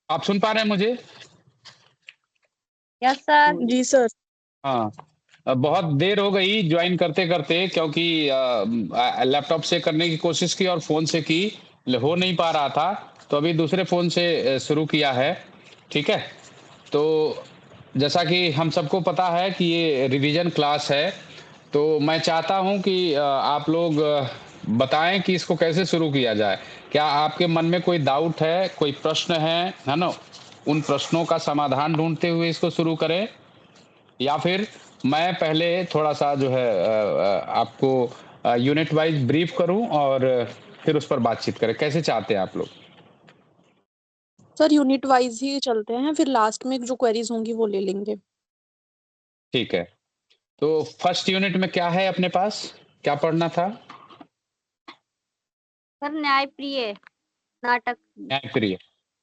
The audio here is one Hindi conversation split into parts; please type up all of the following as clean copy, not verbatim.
आप सुन पा रहे हैं मुझे? Yes sir. जी सर। हाँ। बहुत देर हो गई ज्वाइन करते-करते क्योंकि लैपटॉप से करने की कोशिश की और फ़ोन से की, हो नहीं पा रहा था, तो अभी दूसरे फ़ोन से शुरू किया है, ठीक है? तो जैसा कि हम सबको पता है कि ये रिवीजन क्लास है, तो मैं चाहता हूँ कि आप लोग बताएँ कि इसको कैसे शुरू किया जाए? क्या आपके मन में कोई डाउट है, कोई प्रश्न है ना? उन प्रश्नों का समाधान ढूँढते हुए इसको शुरू करें या फिर मैं पहले थोड़ा-सा जो है आपको यूनिट वाइज़ ब्रीफ करूँ और फिर उस पर बातचीत करें, कैसे चाहते हैं आप लोग? सर यूनिट वाइज ही चलते हैं, फिर लास्ट में जो क्वेरीज होंगी वो ले लेंगे। ठीक है। तो फर्स्ट यूनिट में क्या है अपने पास? क्या पढ़ना था? सर न्यायप्रिय नाटक। न्यायप्रिय।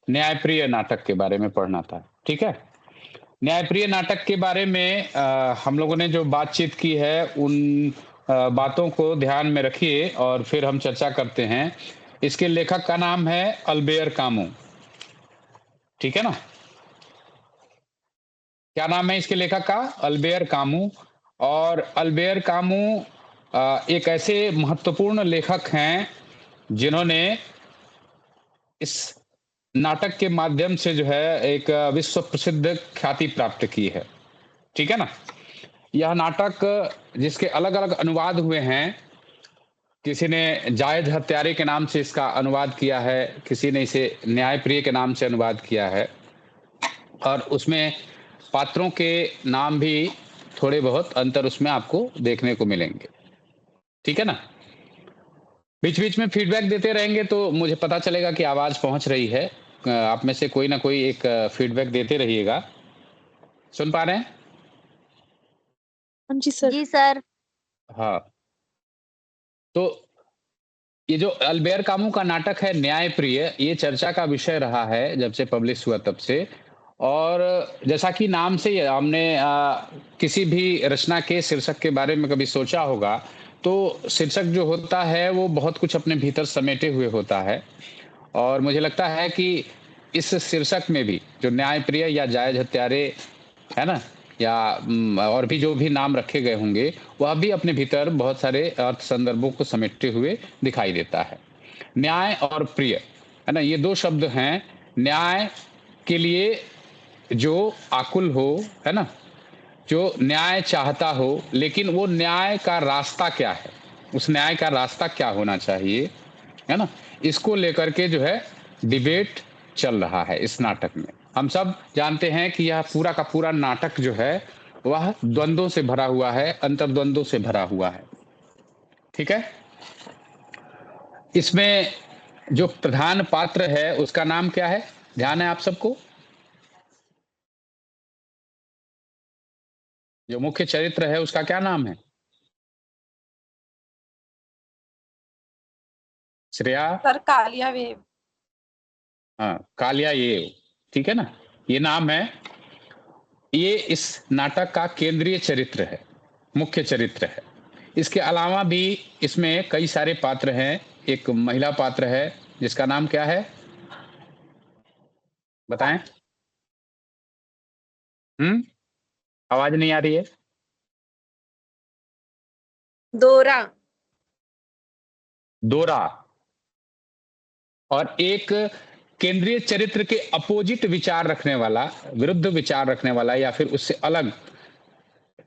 न्यायप्रिय नाटक के बारे में पढ़ना था, ठीक है? न्यायप्रिय नाटक के बारे में हम लोगों ने जो बातचीत की है उन बातों को ध्यान में रखिए और फिर हम चर्चा करते हैं। इसके लेखक का नाम है अल्बेर कामू, ठीक है ना? क्या नाम है इसके लेखक का? Albert Camus. और अल्बेर कामू एक ऐसे महत्वपूर्ण लेखक हैं जिन्होंने इस नाटक के माध्यम से जो है एक विश्व प्रसिद्ध ख्याति प्राप्त की है, ठीक है ना? यह नाटक जिसके अलग-अलग अनुवाद हुए हैं, किसी ने जायज हत्यारे के नाम से इसका अनुवाद किया है, किसी ने इसे न्यायप्रिय के नाम से अनुवाद किया है और उसमें पात्रों के नाम भी थोड़े बहुत अंतर उसमें आपको देखने को मिलेंगे, ठीक है ना? बीच-बीच में फीडबैक देते रहेंगे तो मुझे पता चलेगा कि आवाज़ पहुँच रही है। आप में से कोई ना कोई एक फीडबैक देते रहिएगा। सुन पा रहे हैं? हाँ जी सर। जी सर। हाँ। तो ये जो अल्बेर कामू का नाटक है न्यायप्रिय, ये चर्चा का विषय रहा है जब से पब्लिश हुआ तब से। और जैसा कि नाम से ही हमने किसी भी रचना के शीर्षक के बारे में कभी सोचा होगा, तो शीर्षक जो होता है वो बहुत कुछ अपने भीतर समेटे हुए होता है। और मुझे लगता है कि इस शीर्षक में भी जो न्यायप्रिय या जायज हत्यारे, है ना? या और भी जो भी नाम रखे गए होंगे, वह भी अपने भीतर बहुत सारे अर्थ संदर्भों को समेटते हुए दिखाई देता है। न्याय और प्रिय, है ना? ये 2 शब्द हैं। न्याय के लिए जो आकुल हो, है ना? जो न्याय चाहता हो, लेकिन वो न्याय का रास्ता क्या है? उस न्याय का रास्ता क्या होना चाहिए, है ना? इसको लेकर के जो है डिबेट चल रहा है इस नाटक में। हम सब जानते हैं कि यह पूरा का पूरा नाटक जो है, वह द्वंद्वों से भरा हुआ है, अंतर्द्वंद्वों से भरा हुआ है। ठीक है? इसमें जो प्रधान पात्र है, उसका नाम क्या है? ध्यान है आप सबको? जो मुख्य चरित्र है, उसका क्या नाम है? श्रेया? सर कालिया वेव। हाँ, कालिया ये, ठीक है ना? ये नाम है। ये इस नाटक का केंद्रीय चरित्र है, मुख्य चरित्र है। इसके अलावा भी इसमें कई सारे पात्र हैं। एक महिला पात्र है, जिसका नाम क्या है? बताएं। आवाज नहीं आ रही है। दोरा। दोरा। और एक केंद्रीय चरित्र के अपोजिट विचार रखने वाला, विरुद्ध विचार रखने वाला या फिर उससे अलग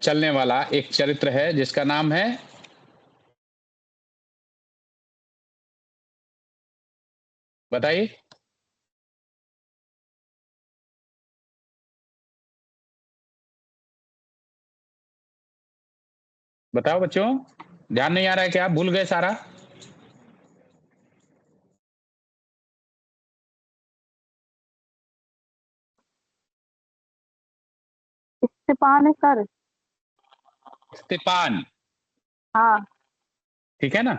चलने वाला एक चरित्र है, जिसका नाम है बताइए। बताओ बच्चों, ध्यान नहीं आ रहा है क्या? भूल गए सारा? स्टेफान है सर। स्टेफान। हाँ। ठीक है ना?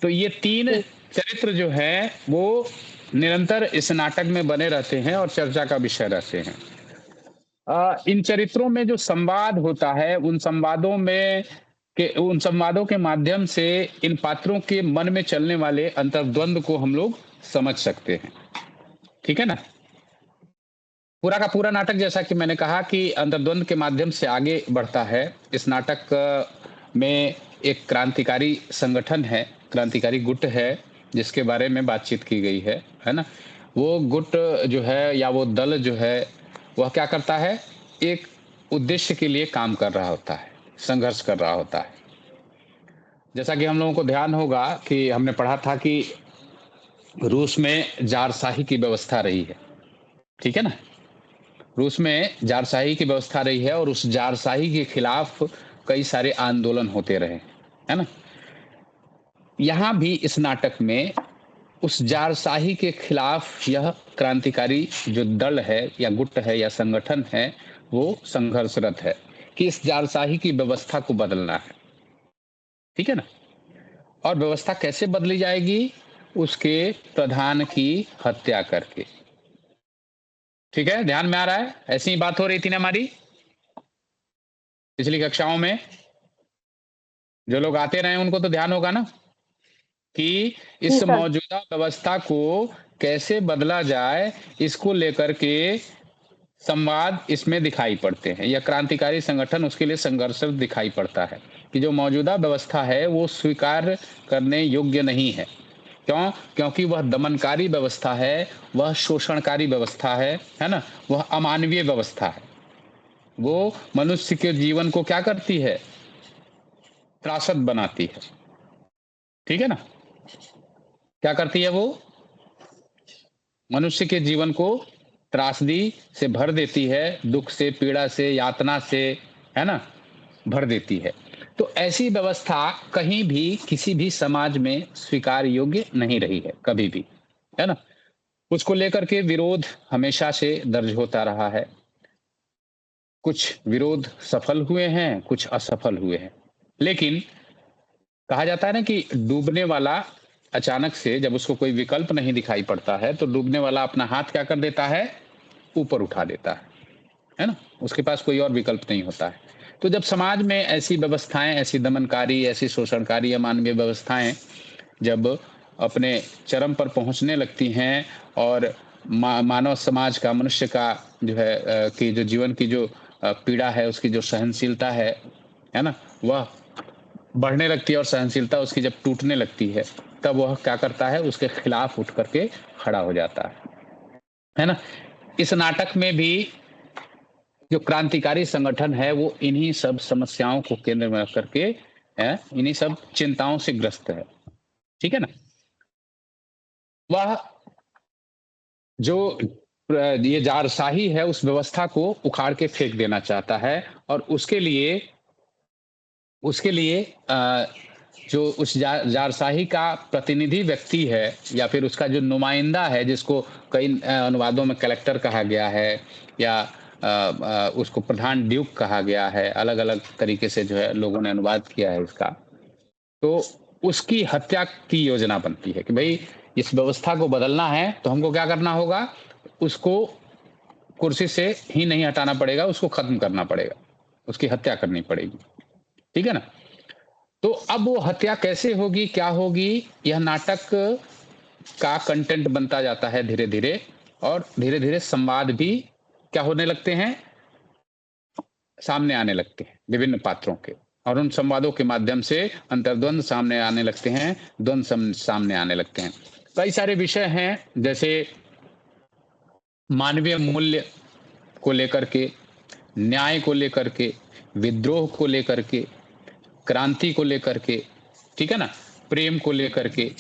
तो ये 3 चरित्र जो है वो निरंतर इस नाटक में बने रहते हैं और चर्चा का विषय रहते हैं। इन चरित्रों में जो संवाद होता है, उन संवादों के माध्यम से इन पात्रों के मन में चलने वाले अंतर्द्वंद को हम लोग समझ सकते हैं। ठीक है ना? पूरा का पूरा नाटक जैसा कि मैंने कहा कि अंतर्द्वंद के माध्यम से आगे बढ़ता है। इस नाटक में एक क्रांतिकारी संगठन है, क्रांतिकारी गुट है, जिसके बारे में बातचीत की गई है ना? वो गुट जो है या वो दल जो है, वह क्या करता है, एक उद्देश्य के लिए काम कर रहा होता है, संघर्ष कर रहा होता है। जैसा कि हम लोगों को ध्यान होगा कि हमने पढ़ा था कि रूस में ज़ारशाही की व्यवस्था रही है, ठीक है ना? रूस में ज़ारशाही की व्यवस्था रही है और उस ज़ारशाही के खिलाफ कई सारे आंदोलन होते रहे, है ना? यहाँ भी इस नाटक में उस ज़ारशाही के खिलाफ यह क्रांतिकारी जो दल है या गुट है या संगठन है, वो संघर्षरत है कि इस ज़ारशाही की व्यवस्था को बदलना है, ठीक है ना? और व्यवस्था कैसे बदली जाएगी? उसके प्रधान की हत्या करके। ठीक है, ध्यान में आ रहा है? ऐसी ही बात हो रही थी ना हमारी पिछली कक्षाओं में। जो लोग आते रहे उनको तो ध्यान होगा ना कि जी इस सर। मौजूदा व्यवस्था को कैसे बदला जाए, इसको लेकर के संवाद इसमें दिखाई पड़ते हैं, या क्रांतिकारी संगठन उसके लिए संघर्ष दिखाई पड़ता है कि जो मौजूदा व्यवस्था है वो स्वीकार करने योग्य नहीं है। क्यों? क्योंकि वह दमनकारी व्यवस्था है, वह शोषणकारी व्यवस्था है ना? वह अमानवीय व्यवस्था है। वो मनुष्य के जीवन को क्या करती है? त्रासद बनाती है। ठीक है ना? क्या करती है वो? मनुष्य के जीवन को त्रासदी से भर देती है, दुख से, पीड़ा से, यातना से, है ना? भर देती है। तो ऐसी व्यवस्था कहीं भी किसी भी समाज में स्वीकार योग्य नहीं रही है, कभी भी, है ना? उसको लेकर के विरोध हमेशा से दर्ज होता रहा है। कुछ विरोध सफल हुए हैं, कुछ असफल हुए हैं। लेकिन कहा जाता है ना कि डूबने वाला अचानक से जब उसको कोई विकल्प नहीं दिखाई पड़ता है, तो डूबने वाला अपना हाथ क्या कर देता है? ऊपर उठा देता है ना? उसके पास कोई और विकल्प नहीं होता है। तो जब समाज में ऐसी व्यवस्थाएँ, ऐसी दमनकारी, ऐसी शोषणकारी, अमानवीय व्यवस्थाएँ जब अपने चरम पर पहुँचने लगती हैं और मानव समाज का, मनुष्य का जो है कि जो जीवन की जो पीड़ा है, उसकी जो सहनशीलता है ना? वह बढ़ने लगती है और सहनशीलता उसकी जब टूटने लगती है, तब वह क्या करता है? उसके खिलाफ उठ करके खड़ा हो जाता है ना? इस नाटक में भी जो क्रांतिकारी संगठन है, वो इन्हीं सब समस्याओं को केंद्र में रख करके इन्हीं सब चिंताओं से ग्रस्त है। ठीक है ना? वह जो ये ज़ारशाही है, उस व्यवस्था को उखाड़ के फेंक देना चाहता है और उसके लिए जो उस ज़ारशाही का प्रतिनिधि व्यक्ति है या फिर उसका जो नुमाइंदा है, जिसको कई अनुवादों में कलेक्टर कहा गया है या उसको प्रधान ड्यूक कहा गया है, अलग-अलग तरीके से जो है लोगों ने अनुवाद किया है इसका। तो उसकी हत्या की योजना बनती है कि भई इस व्यवस्था को बदलना है, तो हमको क्या करना होगा? उसको कुर्सी से ही नहीं हटाना पड़ेगा, उसको खत्म करना पड़ेगा, उसकी हत्या करनी पड़ेगी। ठीक है ना? तो अब वो हत्या कैसे होगी, क्या होगी, यह नाटक का कंटेंट बनता जाता है धीरे-धीरे और धीरे-धीरे संवाद भी क्या होने लगते हैं? सामने आने लगते हैं विभिन्न पात्रों के और उन संवादों के माध्यम से अंतर्द्वंद सामने आने लगते हैं, द्वंद सामने आने लगते हैं। कई सारे विषय हैं, जैसे मानवीय मूल्य को लेकर के, न्याय को लेकर के, विद्रोह को लेकर के, क्रांति को लेकर के, ठीक है ना? प्रेम को लेकर के,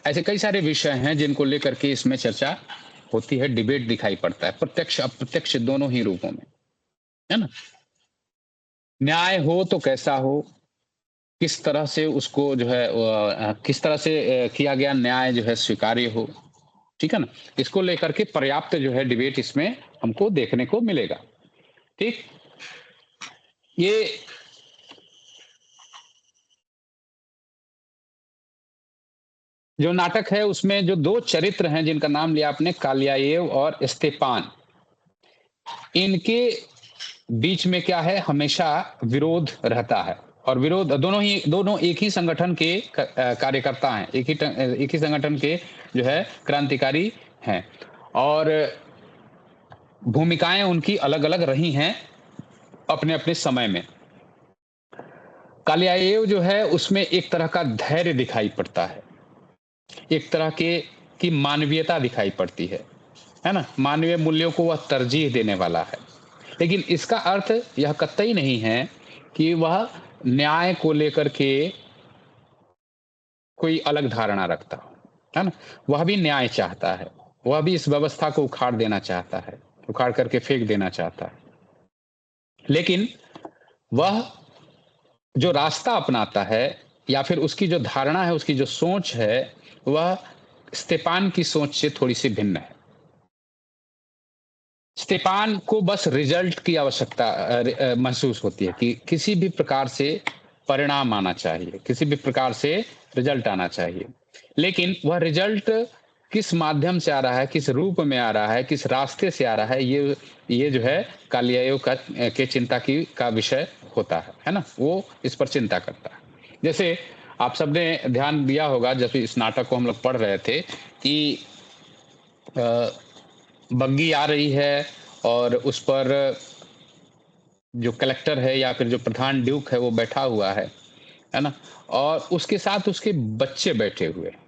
ऐसे कई सारे विषय हैं जिनको लेकर के इसमें चर्चा होती है, डिबेट दिखाई पड़ता है, प्रत्यक्ष अप्रत्यक्ष दोनों ही रूपों में, है ना? न्याय हो तो कैसा हो, किस तरह से उसको जो है किस तरह से किया गया न्याय जो है स्वीकार्य हो, ठीक है ना? इसको लेकर के पर्याप्त जो है डिबेट इसमें हमको देखने को मिलेगा, ठीक? ये जो नाटक है उसमें जो 2 चरित्र हैं जिनका नाम लिया आपने, काल्यायेव और स्तेपान, इनके बीच में क्या है? हमेशा विरोध रहता है और विरोध दोनों एक ही संगठन के कार्यकर्ता हैं, एक ही संगठन के जो है क्रांतिकारी हैं और भूमिकाएं उनकी अलग-अलग रही हैं अपने-अपने समय में। कालियाएव जो है उसमें एक तरह का धैर्य दिखाई पड़ता है, एक तरह के की मानवीयता दिखाई पड़ती है ना? मानवीय मूल्यों को वह तरजीह देने वाला है। लेकिन इसका अर्थ यह कतई नहीं है कि वह न्याय को लेकर के कोई अलग धारणा रखता हो, है ना? वह भी न्याय चाहता है, वह भी इस व्यवस्था को उखाड़ देना चाहता है, उखाड़ करके फेंक देना चाहता है। लेकिन वह जो रास्ता अपनाता है या फिर उसकी जो धारणा है, उसकी जो सोच है, वह स्टेपान की सोच से थोड़ी-सी भिन्न है। स्टेपान को बस रिजल्ट की आवश्यकता महसूस होती है कि किसी भी प्रकार से परिणाम आना चाहिए, किसी भी प्रकार से रिजल्ट आना चाहिए। लेकिन वह रिजल्ट किस माध्यम से आ रहा है, किस रूप में आ रहा है, किस रास्ते से आ रहा है, ये जो है कालियायो का के चिंता की का विषय होता है ना? वो इस पर चिंता करता है। जैसे आप सबने ध्यान दिया होगा जब इस नाटक को हम लोग पढ़ रहे थे कि अ, बग्गी आ रही है और उस पर जो कलेक्टर है या फिर जो प्रधान ड्यूक है वो बैठा हुआ है ना? और उसके साथ उसके बच्चे बैठे हुए हैं।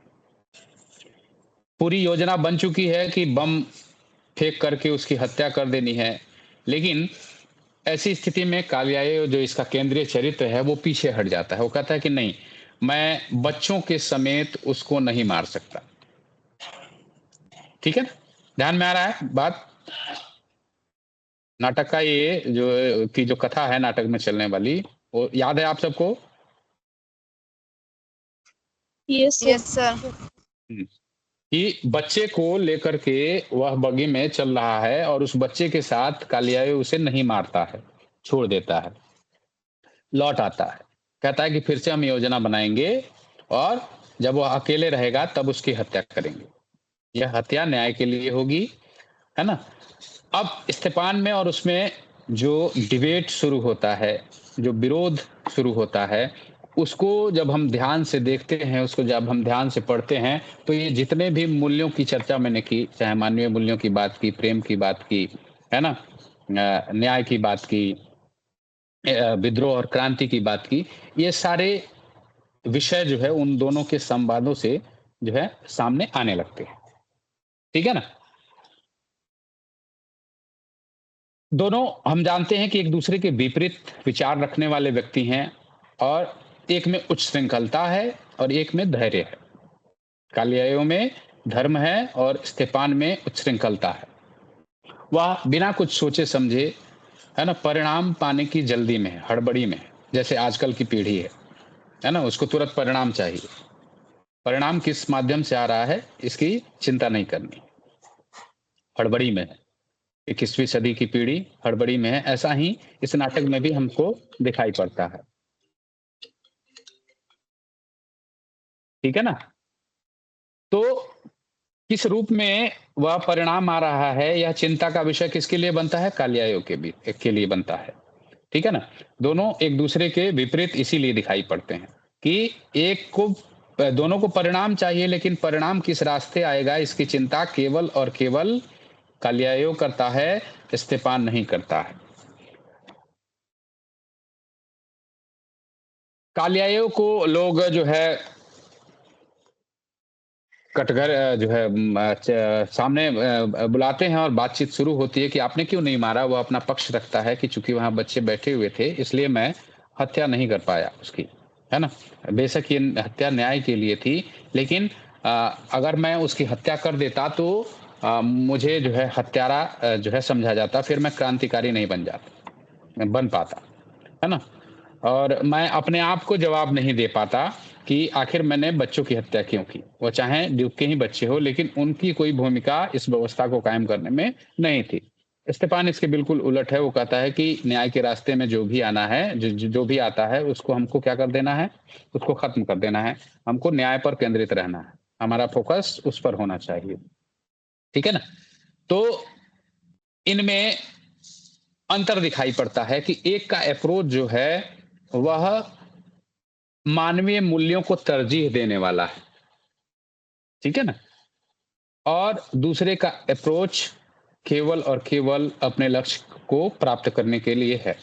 पूरी योजना बन चुकी है कि बम फेंक करके उसकी हत्या कर देनी है। लेकिन ऐसी स्थिति में कालियाएव जो इसका केंद्रीय चरित्र है वो पीछे हट जाता है। वो कहता है कि नहीं, मैं बच्चों के समेत उसको नहीं मार सकता। ठीक है ना? ध्यान में आ रहा है बात? नाटक का ये जो कथा है नाटक में चलने वाली, वो याद है आप सबको? Yes yes sir. सर। हुँ। कि बच्चे को लेकर के वह बगी में चल रहा है और उस बच्चे के साथ कालियाएव उसे नहीं मारता है, छोड़ देता है, लौट आता है। कहता है कि फिर से हम योजना बनाएँगे और जब वो अकेले रहेगा तब उसकी हत्या करेंगे। यह हत्या न्याय के लिए होगी, है ना? अब स्तेपान में और उसमें जो डिबेट शुरू होता है, जो विरोध शुरू होता है, उसको जब हम ध्यान से देखते हैं, उसको जब हम ध्यान से पढ़ते हैं, तो ये जितने भी मूल्यों की चर्चा मैंने की, चाहे मानवीय मूल्यों की बात की, प्रेम की बात की, है ना? न्याय की बात की, विद्रोह और क्रांति की बात की, ये सारे विषय जो है उन दोनों के संवादों से जो है सामने आने लगते हैं। ठीक है ना? दोनों हम जानते हैं कि एक दूसरे के विपरीत विचार रखने वाले व्यक्ति हैं और एक में उच्च श्रृंखलता है और एक में धैर्य है। कालियायो में धर्म है और स्तेपान में उच्च श्रृंखलता है। वह बिना कुछ सोचे समझे, है ना, परिणाम पाने की जल्दी में है, हड़बड़ी में है। जैसे आजकल की पीढ़ी है ना, उसको तुरंत परिणाम चाहिए। परिणाम किस माध्यम से आ रहा है, इसकी चिंता नहीं करनी, हड़बड़ी में है। 21वीं सदी की पीढ़ी हड़बड़ी में है, ऐसा ही इस नाटक में भी हमको दिखाई पड़ता है। ठीक है ना? तो किस रूप में वह परिणाम आ रहा है, यह चिंता का विषय किसके लिए बनता है? कालियायो के लिए बनता है। ठीक है ना? दोनों एक दूसरे के विपरीत इसीलिए दिखाई पड़ते हैं कि एक को दोनों को परिणाम चाहिए, लेकिन परिणाम किस रास्ते आएगा इसकी चिंता केवल और केवल कालियायो करता है, स्तेपान नहीं करता है। कालियायो को लोग जो है कटघर जो है सामने बुलाते हैं और बातचीत शुरू होती है कि आपने क्यों नहीं मारा? वो अपना पक्ष रखता है कि चूँकि वहाँ बच्चे बैठे हुए थे, इसलिए मैं हत्या नहीं कर पाया उसकी, है ना? बेशक ये हत्या न्याय के लिए थी, लेकिन अगर मैं उसकी हत्या कर देता तो मुझे जो है हत्यारा जो है समझा जाता, फिर मैं क्रांतिकारी नहीं बन पाता, है ना? और मैं अपने आप को जवाब नहीं दे पाता कि आखिर मैंने बच्चों की हत्या क्यों की। वो चाहे ड्यूक के ही बच्चे हो, लेकिन उनकी कोई भूमिका इस व्यवस्था को कायम करने में नहीं थी। स्टेफान इसके बिल्कुल उलट है, वो कहता है कि न्याय के रास्ते में जो भी आना है, जो भी आता है उसको हमको क्या कर देना है? उसको खत्म कर देना है। हमको न्याय पर केंद्रित रहना है। हमारा फ़ोकस उस पर होना चाहिए। ठीक है ना? तो इनमें अंतर दिखाई पड़ता है कि एक का अप्रोच जो है वह मानवीय मूल्यों को तरजीह देने वाला है, ठीक है ना? और दूसरे का अप्रोच केवल और केवल अपने लक्ष्य को प्राप्त करने के लिए है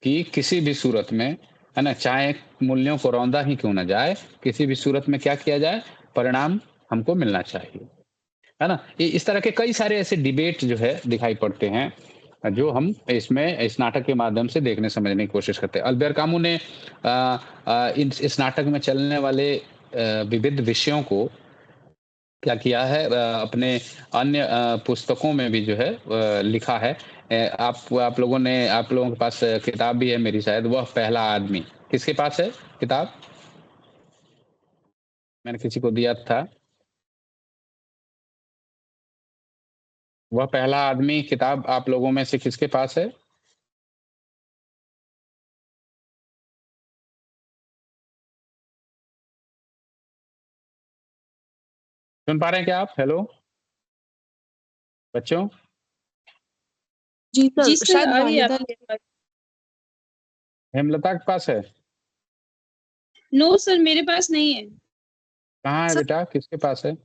कि किसी भी सूरत में, है ना, चाहे मूल्यों को रौंदा ही क्यों ना जाए, किसी भी सूरत में क्या किया जाए, परिणाम हमको मिलना चाहिए, है ना? ये इस तरह के कई सारे ऐसे डिबेट जो है दिखाई पड़ते हैं, जो हम इसमें इस नाटक के माध्यम से देखने समझने की कोशिश करते हैं। अल्बेर कामू ने इस नाटक में चलने वाले विविध विषयों को क्या किया है, अपने अन्य पुस्तकों में भी जो है लिखा है। आप लोगों के पास किताब भी है मेरी शायद, वह पहला आदमी। किसके पास है किताब? मैंने किसी को दिया था। वह पहला आदमी किताब आप लोगों में से किसके पास है? सुन पा रहे हैं क्या आप? हेलो बच्चों। जी जी सर, सर, शायद आ रही है वाहिदा आपकी आवाज। हेमलता के पास है? नो सर, मेरे पास नहीं है। कहाँ है सर। बेटा, किसके पास है?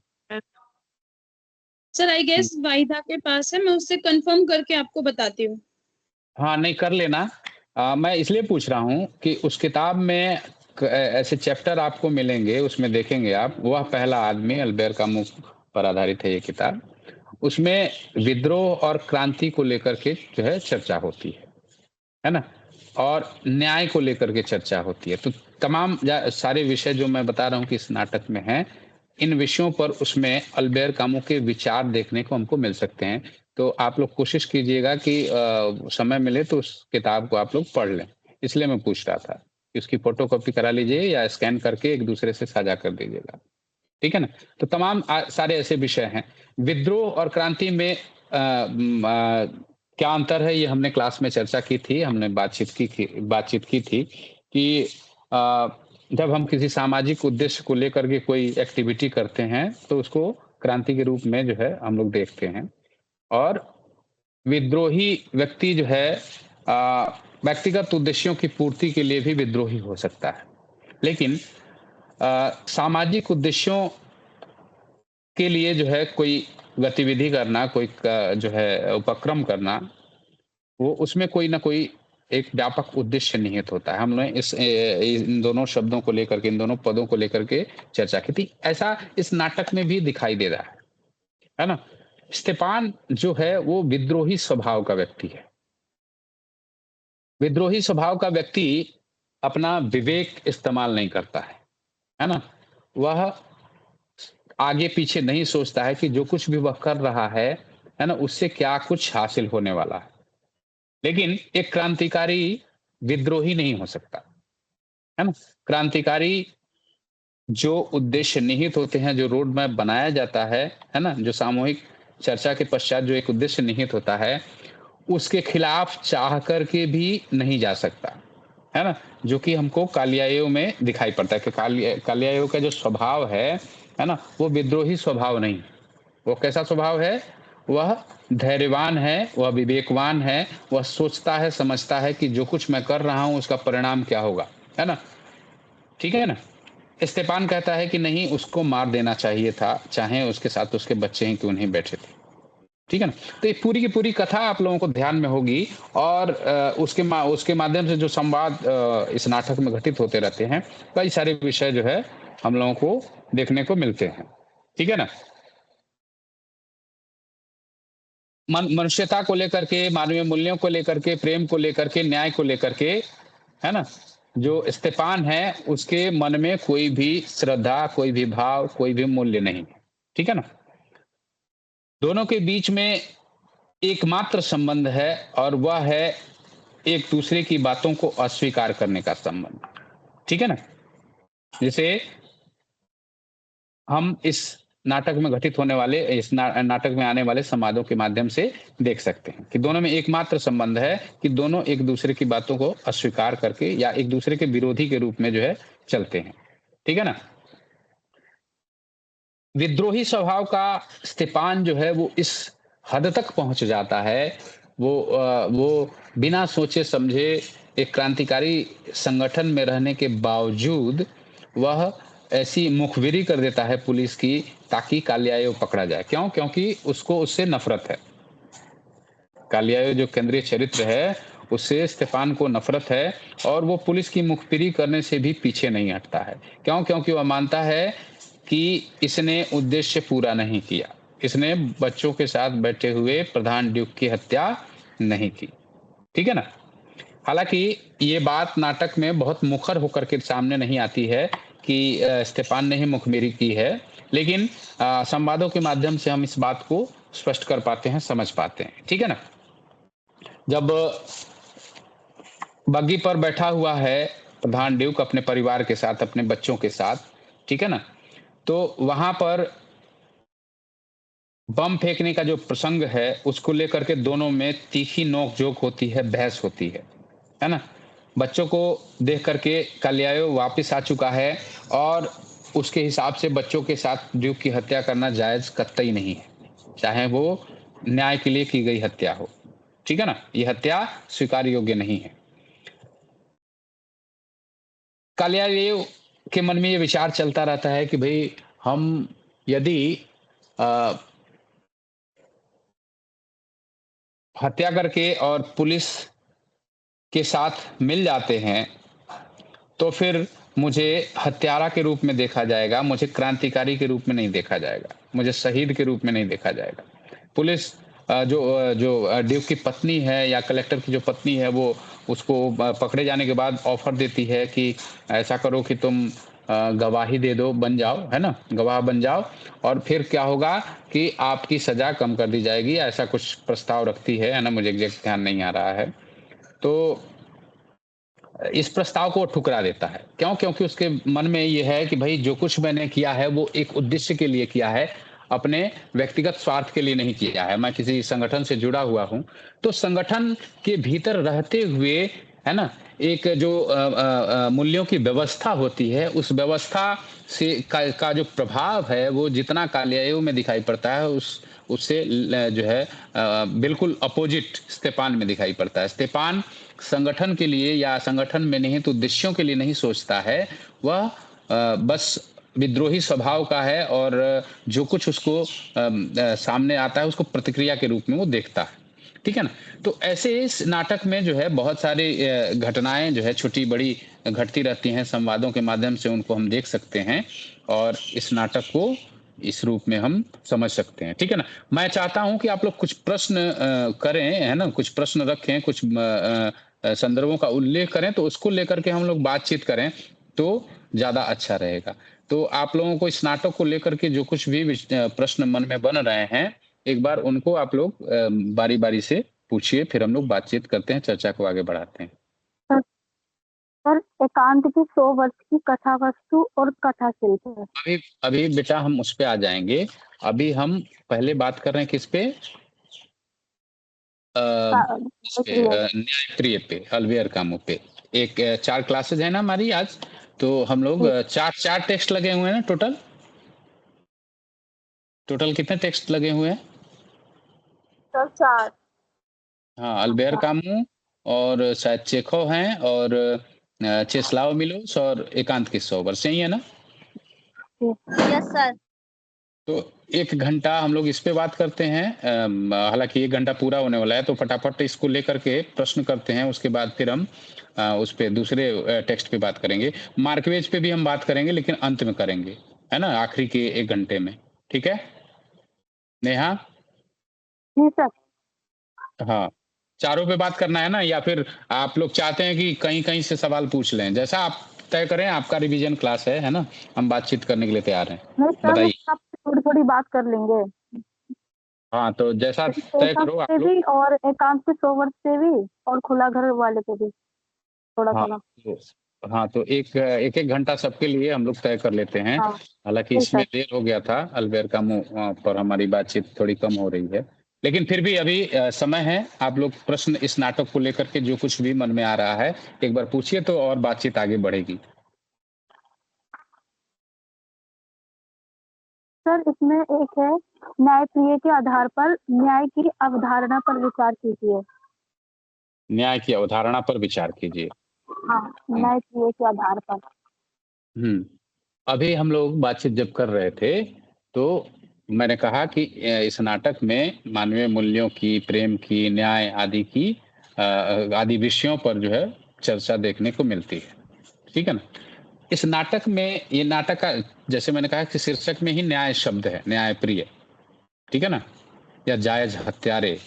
सर आई गेस वाहिदा के पास है, मैं उससे कंफर्म करके आपको बताती हूँ। हाँ, नहीं कर लेना। मैं इसलिए पूछ रहा हूँ कि उस किताब में ऐसे चैप्टर आपको मिलेंगे, उसमें देखेंगे आप, वह पहला आदमी अल्बेर कामू पर आधारित है ये किताब। उसमें विद्रोह और क्रांति को लेकर के जो है चर्चा होती है ना? और न्याय को लेकर के चर्चा होती है। तो तमाम सारे विषय जो मैं बता रहा हूँ कि इस नाटक में हैं, इन विषयों पर उसमें अल्बेर कामू के विचार देखने को हमको मिल सकते हैं। तो आप लोग कोशिश कीजिएगा कि समय मिले तो उस किताब को आप लोग पढ़ लें। इसलिए मैं पूछ रहा था कि उसकी फ़ोटोकॉपी करा लीजिए या स्कैन करके एक-दूसरे से साझा कर दीजिएगा। ठीक है ना? तो तमाम सारे ऐसे विषय हैं। विद्रोह और क्रांति में क्या अंतर है, ये हमने क्लास में चर्चा की थी, हमने बातचीत की थी कि अ, जब हम किसी सामाजिक उद्देश्य को लेकर के कोई एक्टिविटी करते हैं, तो उसको क्रांति के रूप में जो है हम लोग देखते हैं। और विद्रोही व्यक्ति जो है व्यक्तिगत उद्देश्यों की पूर्ति के लिए भी विद्रोही हो सकता है। लेकिन सामाजिक उद्देश्यों के लिए जो है कोई गतिविधि करना, कोई जो है उपक्रम करना, वो उसमें कोई ना कोई एक व्यापक उद्देश्य निहित होता है। हमने इन दोनों शब्दों को लेकर के, इन दोनों पदों को लेकर के चर्चा की थी। ऐसा इस नाटक में भी दिखाई दे रहा है ना? स्तेपान जो है वो विद्रोही स्वभाव का व्यक्ति है। विद्रोही स्वभाव का व्यक्ति अपना विवेक इस्तेमाल नहीं करता है ना? वह आगे पीछे नहीं सोचता है कि जो कुछ भी वह कर रहा है ना? उससे क्या कुछ हासिल होने वाला है। लेकिन एक क्रांतिकारी विद्रोही नहीं हो सकता, है ना? क्रांतिकारी जो उद्देश्य निहित होते हैं, जो रोड मैप बनाया जाता है ना? जो सामूहिक चर्चा के पश्चात जो एक उद्देश्य निहित होता है, उसके खिलाफ चाह कर के भी नहीं जा सकता, है ना? जो कि हमको कालियायु में दिखाई पड़ता है कि कालियायु का जो स्वभाव है ना? वो विद्रोही स्वभाव नहीं। वो कैसा स्वभाव है? वह धैर्यवान है, वह विवेकवान है, वह सोचता है, समझता है कि जो कुछ मैं कर रहा हूँ उसका परिणाम क्या होगा, है ना? ठीक है ना? स्तेपान कहता है कि नहीं, उसको मार देना चाहिए था, चाहे उसके साथ उसके बच्चे ही क्यों नहीं बैठे थे। ठीक है ना? तो ये पूरी की पूरी कथा आप लोगों को ध्यान में होगी और उसके माध्यम से जो संवाद इस नाटक में घटित होते रहते हैं, कई सारे विषय जो है हम लोगों को देखने को मिलते हैं। ठीक है ना? मनुष्यता को लेकर के, मानवीय मूल्यों को लेकर के, प्रेम को लेकर के, न्याय को लेकर के, है ना? जो स्तेपान है, उसके मन में कोई भी श्रद्धा, कोई भी भाव, कोई भी मूल्य नहीं है। ठीक है ना? दोनों के बीच में एकमात्र संबंध है और वह है एक दूसरे की बातों को अस्वीकार करने का संबंध। ठीक है ना? जैसे हम इस नाटक में घटित होने वाले नाटक में आने वाले संवादों के माध्यम से देख सकते हैं कि दोनों में एकमात्र संबंध है कि दोनों एक दूसरे की बातों को अस्वीकार करके या एक दूसरे के विरोधी के रूप में जो है चलते हैं। ठीक है ना? विद्रोही स्वभाव का स्तेपान जो है वो इस हद तक पहुंच जाता है, वो बिना सोचे समझे एक क्रांतिकारी संगठन में रहने के बावजूद वह ऐसी मुखबिरी कर देता है पुलिस की ताकि कालियायु पकड़ा जाए। क्यों? क्योंकि उसको उससे नफ़रत है। कालियायो जो केंद्रीय चरित्र है, उससे स्टेफान को नफ़रत है और वो पुलिस की मुखबिरी करने से भी पीछे नहीं हटता है। क्यों? क्योंकि वह मानता है कि इसने उद्देश्य पूरा नहीं किया। इसने बच्चों के साथ बैठे हुए प्रधान ड्यूक की हत्या नहीं की। ठीक है ना? हालाँकि ये बात नाटक में बहुत मुखर होकर के सामने नहीं आती है कि स्टेफान ने ही मुखबिरी की है, लेकिन संवादों के माध्यम से हम इस बात को स्पष्ट कर पाते हैं, समझ पाते हैं। ठीक है ना? जब बग्गी पर बैठा हुआ है प्रधान ड्यूक अपने परिवार के साथ, अपने बच्चों के साथ, ठीक है ना? तो वहाँ पर बम फेंकने का जो प्रसंग है, उसको लेकर के दोनों में तीखी नोक-झोंक होती है, बहस होती है ना? बच्चों को देख कर के कालियायो वापस आ चुका है और उसके हिसाब से बच्चों के साथ ड्यूक की हत्या करना जायज़ कतई नहीं है, चाहे वो न्याय के लिए की गई हत्या हो। ठीक है ना? ये हत्या स्वीकार योग्य नहीं है। कालियायो के मन में ये विचार चलता रहता है कि भई हम यदि अ, हत्या करके और पुलिस के साथ मिल जाते हैं, तो फिर मुझे हत्यारा के रूप में देखा जाएगा, मुझे क्रांतिकारी के रूप में नहीं देखा जाएगा, मुझे शहीद के रूप में नहीं देखा जाएगा। पुलिस जो ड्यूक की पत्नी है या कलेक्टर की जो पत्नी है, वो उसको पकड़े जाने के बाद ऑफ़र देती है कि ऐसा करो कि तुम गवाही दे दो, बन जाओ, है ना? गवाह बन जाओ और फिर क्या होगा कि आपकी सज़ा कम कर दी जाएगी, ऐसा कुछ प्रस्ताव रखती है ना? मुझे एग्ज़ैक्ट ध्यान नहीं आ रहा है। तो इस प्रस्ताव को वो ठुकरा देता है। क्यों? क्योंकि उसके मन में ये है कि भई जो कुछ मैंने किया है वो एक उद्देश्य के लिए किया है, अपने व्यक्तिगत स्वार्थ के लिए नहीं किया है। मैं किसी संगठन से जुड़ा हुआ हूँ, तो संगठन के भीतर रहते हुए, है ना? एक जो मूल्यों की व्यवस्था होती है, उस व्यवस्था से का जो प्रभाव है, वो जितना कालियायो में दिखाई पड़ता है, उससे जो है बिल्कुल अपोजिट स्टेपान में दिखाई पड़ता है। स्टेपान संगठन के लिए या संगठन में निहित उद्देश्यों के लिए नहीं सोचता है, वह बस विद्रोही स्वभाव का है और जो कुछ उसको सामने आता है उसको प्रतिक्रिया के रूप में वो देखता है। ठीक है ना? तो ऐसे इस नाटक में जो है बहुत सारी घटनाएँ जो है छोटी-बड़ी घटती रहती हैं, संवादों के माध्यम से उनको हम देख सकते हैं और इस नाटक को इस रूप में हम समझ सकते हैं। ठीक है ना? मैं चाहता हूँ कि आप लोग कुछ प्रश्न करें, है ना? कुछ प्रश्न रखें, कुछ संदर्भों का उल्लेख करें, तो उसको लेकर के हम लोग बातचीत करें, तो ज़्यादा अच्छा रहेगा। तो आप लोगों को इस नाटक को लेकर के जो कुछ भी प्रश्न मन में बन रहे हैं, एक बार उनको आप लोग बारी-बारी से पूछिए, फिर हम लोग बातचीत करते हैं, चर्चा को आगे बढ़ाते हैं। सर सर, एकांत की 100 वर्ष की कथा वस्तु और कथा शिल्प है। अभी अभी बेटा हम उस पे आ जाएँगे। अभी हम पहले बात कर रहे हैं किस पे? इस पे न्यायप्रिय पे, अल्वेयर कामों पे। 4 क्लासेज़ हैं ना हमारी आज, तो हम लोग 4 टेक्स्ट लगे हुए हैं ना टोटल? टोटल कितने टेक्स्ट लगे हुए हैं? सर 4। हाँ, अल्बेयर कामू और शायद चेखव हैं और चेस्लाव मिलोस और एकांत की 100 वर्ष यही है ना? Yes sir. तो 1 घंटा हम लोग इस पे बात करते हैं। हालाँकि 1 घंटा पूरा होने वाला है, तो फटाफट इसको लेकर के प्रश्न करते हैं, उसके बाद फिर हम उस पे दूसरे टेक्स्ट पे बात करेंगे। मार्कवेज पे भी हम बात करेंगे, लेकिन अंत में करेंगे, है ना? आखिरी के 1 घंटे में, ठीक है? नेहा? जी सर। हाँ, चारों पे बात करना है ना या फिर आप लोग चाहते हैं कि कहीं-कहीं से सवाल पूछ लें? जैसा आप तय करें, आपका रिवीजन क्लास है ना? हम बातचीत करने के लिए तैयार हैं। नहीं सर, हम बताइए। आपसे थोड़ी-थोड़ी बात कर लेंगे। हाँ, तो जैसा तय एकांत करो पे आप लोग। भी और एकांत के 100 वर्ष पे भी और खुला घर वाले पे भी हाँ, थोड़ा-थोड़ा। तो हाँ, तो एक-एक घंटा सबके लिए हम लोग तय कर लेते हैं। हाँ, हालाँकि जी इसमें सर। देर हो गया था, अल्बेर कामू पर हमारी बातचीत थोड़ी कम हो रही है। लेकिन फिर भी अभी समय है, आप लोग प्रश्न इस नाटक को लेकर के जो कुछ भी मन में आ रहा है, एक बार पूछिए तो और बातचीत आगे बढ़ेगी। सर, इसमें एक है न्यायप्रिय के आधार पर न्याय की अवधारणा पर विचार कीजिए। न्याय की अवधारणा पर विचार कीजिए। हाँ, हुँ, न्यायप्रिय के आधार पर। हुँ। अभी हम लोग बातचीत जब कर रहे थे, तो मैंने कहा कि इस नाटक में मानवीय मूल्यों की, प्रेम की, न्याय आदि की आदि विषयों पर जो है चर्चा देखने को मिलती है। ठीक है ना? इस नाटक में ये नाटक का जैसे मैंने कहा कि शीर्षक में ही न्याय शब्द है, न्यायप्रिय। ठीक है ना? या जायज़ हत्यारे।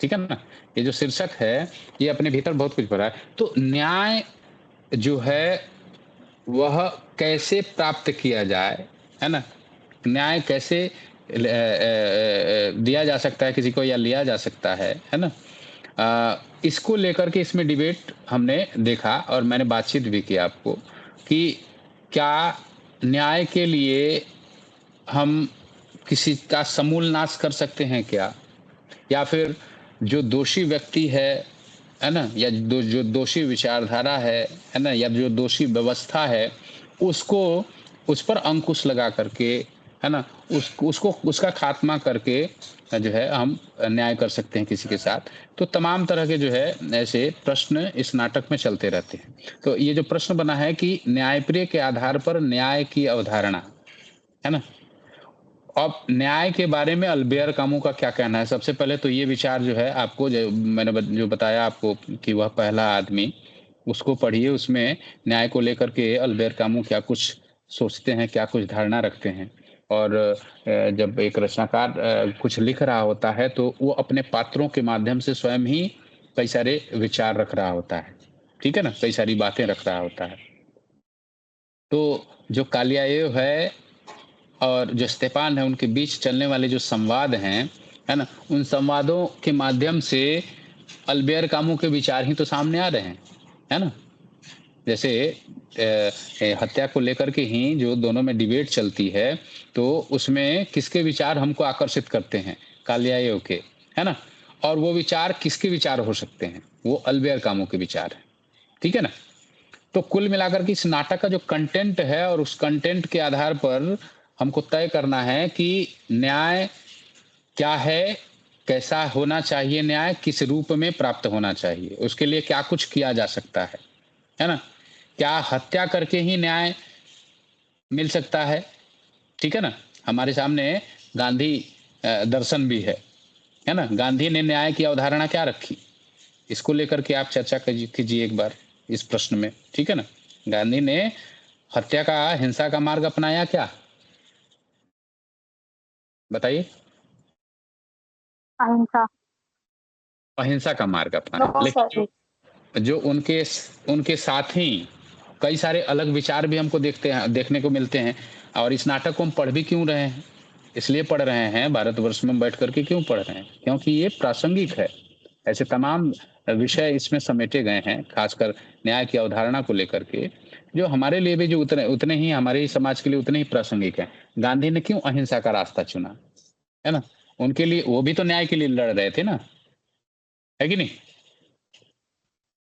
ठीक है ना? ये जो शीर्षक है, ये अपने भीतर बहुत कुछ भरा है। तो न्याय जो है वह कैसे प्राप्त किया जाए, है ना? न्याय कैसे दिया जा सकता है किसी को या लिया जा सकता है ना? इसको लेकर के इसमें डिबेट हमने देखा और मैंने बातचीत भी की आपको कि क्या न्याय के लिए हम किसी का समूल नाश कर सकते हैं क्या? या फिर जो दोषी व्यक्ति है ना? या जो दोषी विचारधारा है ना? या जो दोषी व्यवस्था है, उसको उस पर अंकुश लगा करके, है ना? उसको उसका खात्मा करके जो है हम न्याय कर सकते हैं किसी के साथ। तो तमाम तरह के जो है ऐसे प्रश्न इस नाटक में चलते रहते हैं। तो ये जो प्रश्न बना है कि न्यायप्रिय के आधार पर न्याय की अवधारणा, है ना? अब न्याय के बारे में अल्बेयर कामू का क्या कहना है? सबसे पहले तो ये विचार जो है आपको जो मैंने जो बताया आपको कि वह पहला आदमी, उसको पढ़िए, उसमें न्याय को लेकर के अल्बेयर कामू क्या कुछ सोचते हैं, क्या कुछ धारणा रखते हैं। और जब एक रचनाकार कुछ लिख रहा होता है, तो वो अपने पात्रों के माध्यम से स्वयं ही कई सारे विचार रख रहा होता है। ठीक है ना? कई सारी बातें रख रहा होता है। तो जो कालियाएव है और जो स्टेफान है, उनके बीच चलने वाले जो संवाद हैं, है ना? उन संवादों के माध्यम से अल्बेयर कामू के विचार ही तो सामने आ रहे हैं, है ना? जैसे हत्या को लेकर के ही जो दोनों में डिबेट चलती है, तो उसमें किसके विचार हमको आकर्षित करते हैं? कालियाएव के, है ना? और वो विचार किसके विचार हो सकते हैं? वो अल्बेयर कामू के विचार हैं। ठीक है ना? तो कुल मिलाकर के इस नाटक का जो कंटेंट है और उस कंटेंट के आधार पर हमको तय करना है कि न्याय क्या है, कैसा होना चाहिए न्याय, किस रूप में प्राप्त होना चाहिए, उसके लिए क्या कुछ किया जा सकता है ना? क्या हत्या करके ही न्याय मिल सकता है? ठीक है ना? हमारे सामने गांधी दर्शन भी है ना? गांधी ने न्याय की अवधारणा क्या रखी? इसको लेकर के आप चर्चा कीजिए एक बार इस प्रश्न में, ठीक है ना? गांधी ने हत्या का, हिंसा का मार्ग अपनाया क्या? बताइए। अहिंसा। अहिंसा का मार्ग अपनाया, नो लेकिन सर। जो उनके उनके साथी कई सारे अलग विचार भी हमको देखने को मिलते हैं। और इस नाटक को हम पढ़ भी क्यों रहे हैं? इसलिए पढ़ रहे हैं, भारतवर्ष में बैठ करके क्यों पढ़ रहे हैं? क्योंकि ये प्रासंगिक है। ऐसे तमाम विषय इसमें समेटे गए हैं, खासकर न्याय की अवधारणा को लेकर के, जो हमारे लिए भी जो उतने उतने ही, हमारे ही समाज के लिए उतने ही प्रासंगिक हैं। गांधी ने क्यों अहिंसा का रास्ता चुना, है ना? उनके लिए वो भी तो न्याय के लिए लड़ रहे थे ना, है कि नहीं?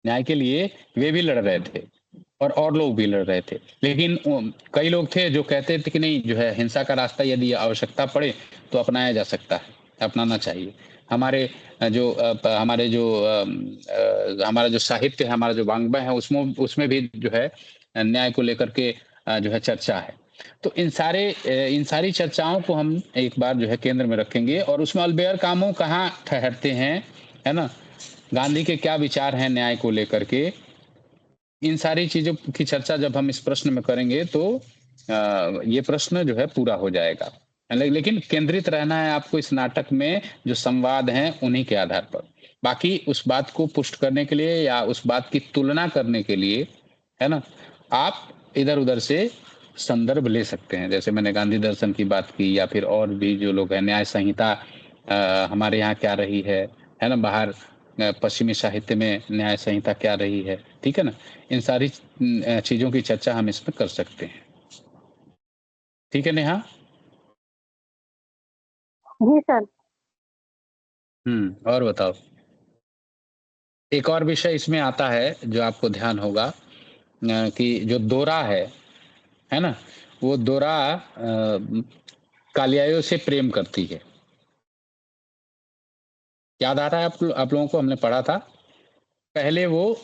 न्याय के लिए वे भी लड़ रहे थे और लोग भी लड़ रहे थे। लेकिन कई लोग थे जो कहते थे कि नहीं, जो है हिंसा का रास्ता यदि आवश्यकता पड़े तो अपनाया जा सकता है, अपनाना चाहिए। हमारे हमारा जो साहित्य है, हमारा जो वाङ्मय है, उसमें भी जो है न्याय को लेकर के जो है चर्चा है। तो इन सारी चर्चाओं को हम एक बार जो है केंद्र में रखेंगे और उसमें अल्बेयर कामू कहाँ ठहरते हैं, है ना? गांधी के क्या विचार हैं न्याय को लेकर के, इन सारी चीजों की चर्चा जब हम इस प्रश्न में करेंगे तो ये प्रश्न जो है पूरा हो जाएगा। लेकिन केंद्रित रहना है आपको इस नाटक में, जो संवाद हैं उन्हीं के आधार पर। बाकी उस बात को पुष्ट करने के लिए या उस बात की तुलना करने के लिए, है ना, आप इधर-उधर से संदर्भ ले सकते हैं। जैसे मैंने गांधी दर्शन की बात की, या फिर और भी जो लोग हैं, न्याय संहिता हमारे यहाँ क्या रही है ना? बाहर पश्चिमी साहित्य में न्याय संहिता क्या रही है, ठीक है ना? इन सारी चीज़ों की चर्चा हम इसमें कर सकते हैं। ठीक है नेहा? जी सर। और बताओ। एक और विषय इसमें आता है जो आपको ध्यान होगा, कि जो दोरा है ना? वो दोरा कालियायो से प्रेम करती है। याद आ रहा है आप लोगों को? हमने पढ़ा था। पहले वो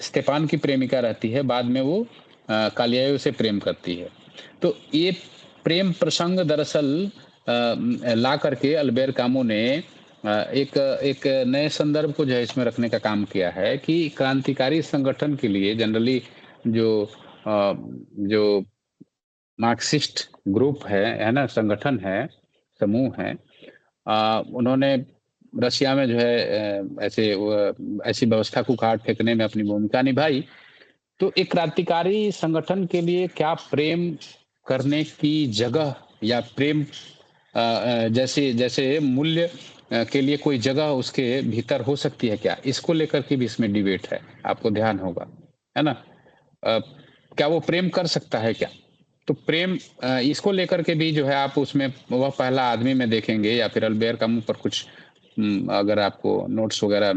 स्टेफान की प्रेमिका रहती है, बाद में वो कालियायो से प्रेम करती है। तो ये प्रेम प्रसंग दरअसल ला करके अल्बेर कामू ने एक एक नए संदर्भ को जो है इसमें रखने का काम किया है कि क्रांतिकारी संगठन के लिए जनरली जो जो मार्क्सिस्ट ग्रुप है ना? संगठन है, समूह है। उन्होंने रशिया में जो है ऐसी व्यवस्था को उखाड़ फेंकने में अपनी भूमिका निभाई। तो एक क्रांतिकारी संगठन के लिए क्या प्रेम करने की जगह या प्रेम जैसे जैसे मूल्य के लिए कोई जगह उसके भीतर हो सकती है क्या? इसको लेकर के भी इसमें डिबेट है, आपको ध्यान होगा, है ना? अ, क्या वो प्रेम कर सकता है क्या? तो प्रेम इसको लेकर के भी जो है आप उसमें वह पहला आदमी में देखेंगे या फिर अल्बेर कामू पर कुछ अगर आपको नोट्स वगैरह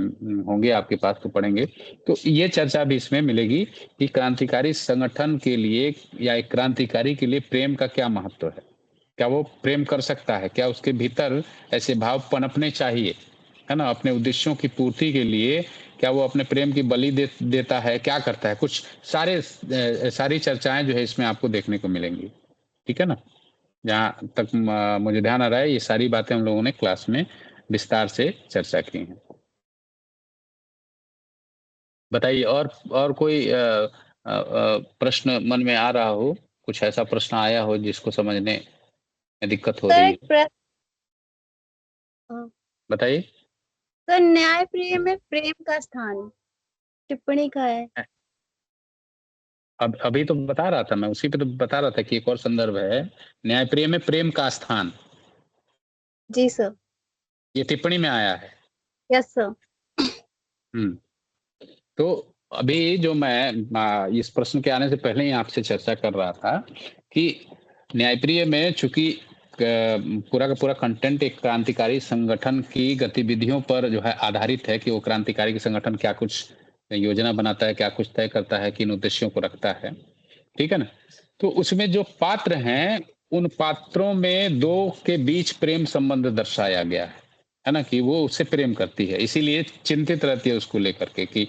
होंगे आपके पास तो पढ़ेंगे। तो ये चर्चा भी इसमें मिलेगी कि क्रांतिकारी संगठन के लिए या एक क्रांतिकारी के लिए प्रेम का क्या महत्व है? क्या वो प्रेम कर सकता है? क्या उसके भीतर ऐसे भाव पनपने चाहिए? है ना? अपने उद्देश्यों की पूर्ति के लिए क्या वो अपने प्रेम की बलि देता है? क्या करता है? कुछ सारी चर्चाएँ जो है इसमें आपको देखने को मिलेंगी। ठीक है ना? जहाँ तक मुझे ध्यान आ रहा है ये सारी बातें हम लोगों ने क्लास में विस्तार से चर्चा की हैं। बताइए और कोई प्रश्न मन में आ रहा हो? कुछ ऐसा प्रश्न आया हो जिसको समझने में दिक्कत हो सर रही एक है? प्रश्न। बताइए। सर न्यायप्रिय में प्रेम का स्थान टिप्पणी का है। अब अभी तो बता रहा था मैं, उसी पे तो बता रहा था कि एक और संदर्भ है, न्यायप्रिय में प्रेम का स्थान। जी सर। ये टिप्पणी में आया है। Yes sir. हुँ। तो अभी जो मैं इस प्रश्न के आने से पहले ही आपसे चर्चा कर रहा था कि न्यायप्रिय में चूँकि पूरा का पूरा कंटेंट एक क्रांतिकारी संगठन की गतिविधियों पर जो है आधारित है कि वो क्रांतिकारी संगठन क्या कुछ योजना बनाता है, क्या कुछ तय करता है, किन उद्देश्यों को रखता है। ठीक है ना? तो उसमें जो पात्र हैं, उन पात्रों में 2 के बीच प्रेम संबंध दर्शाया गया है ना? कि वो उससे प्रेम करती है, इसीलिए चिंतित रहती है उसको लेकर के कि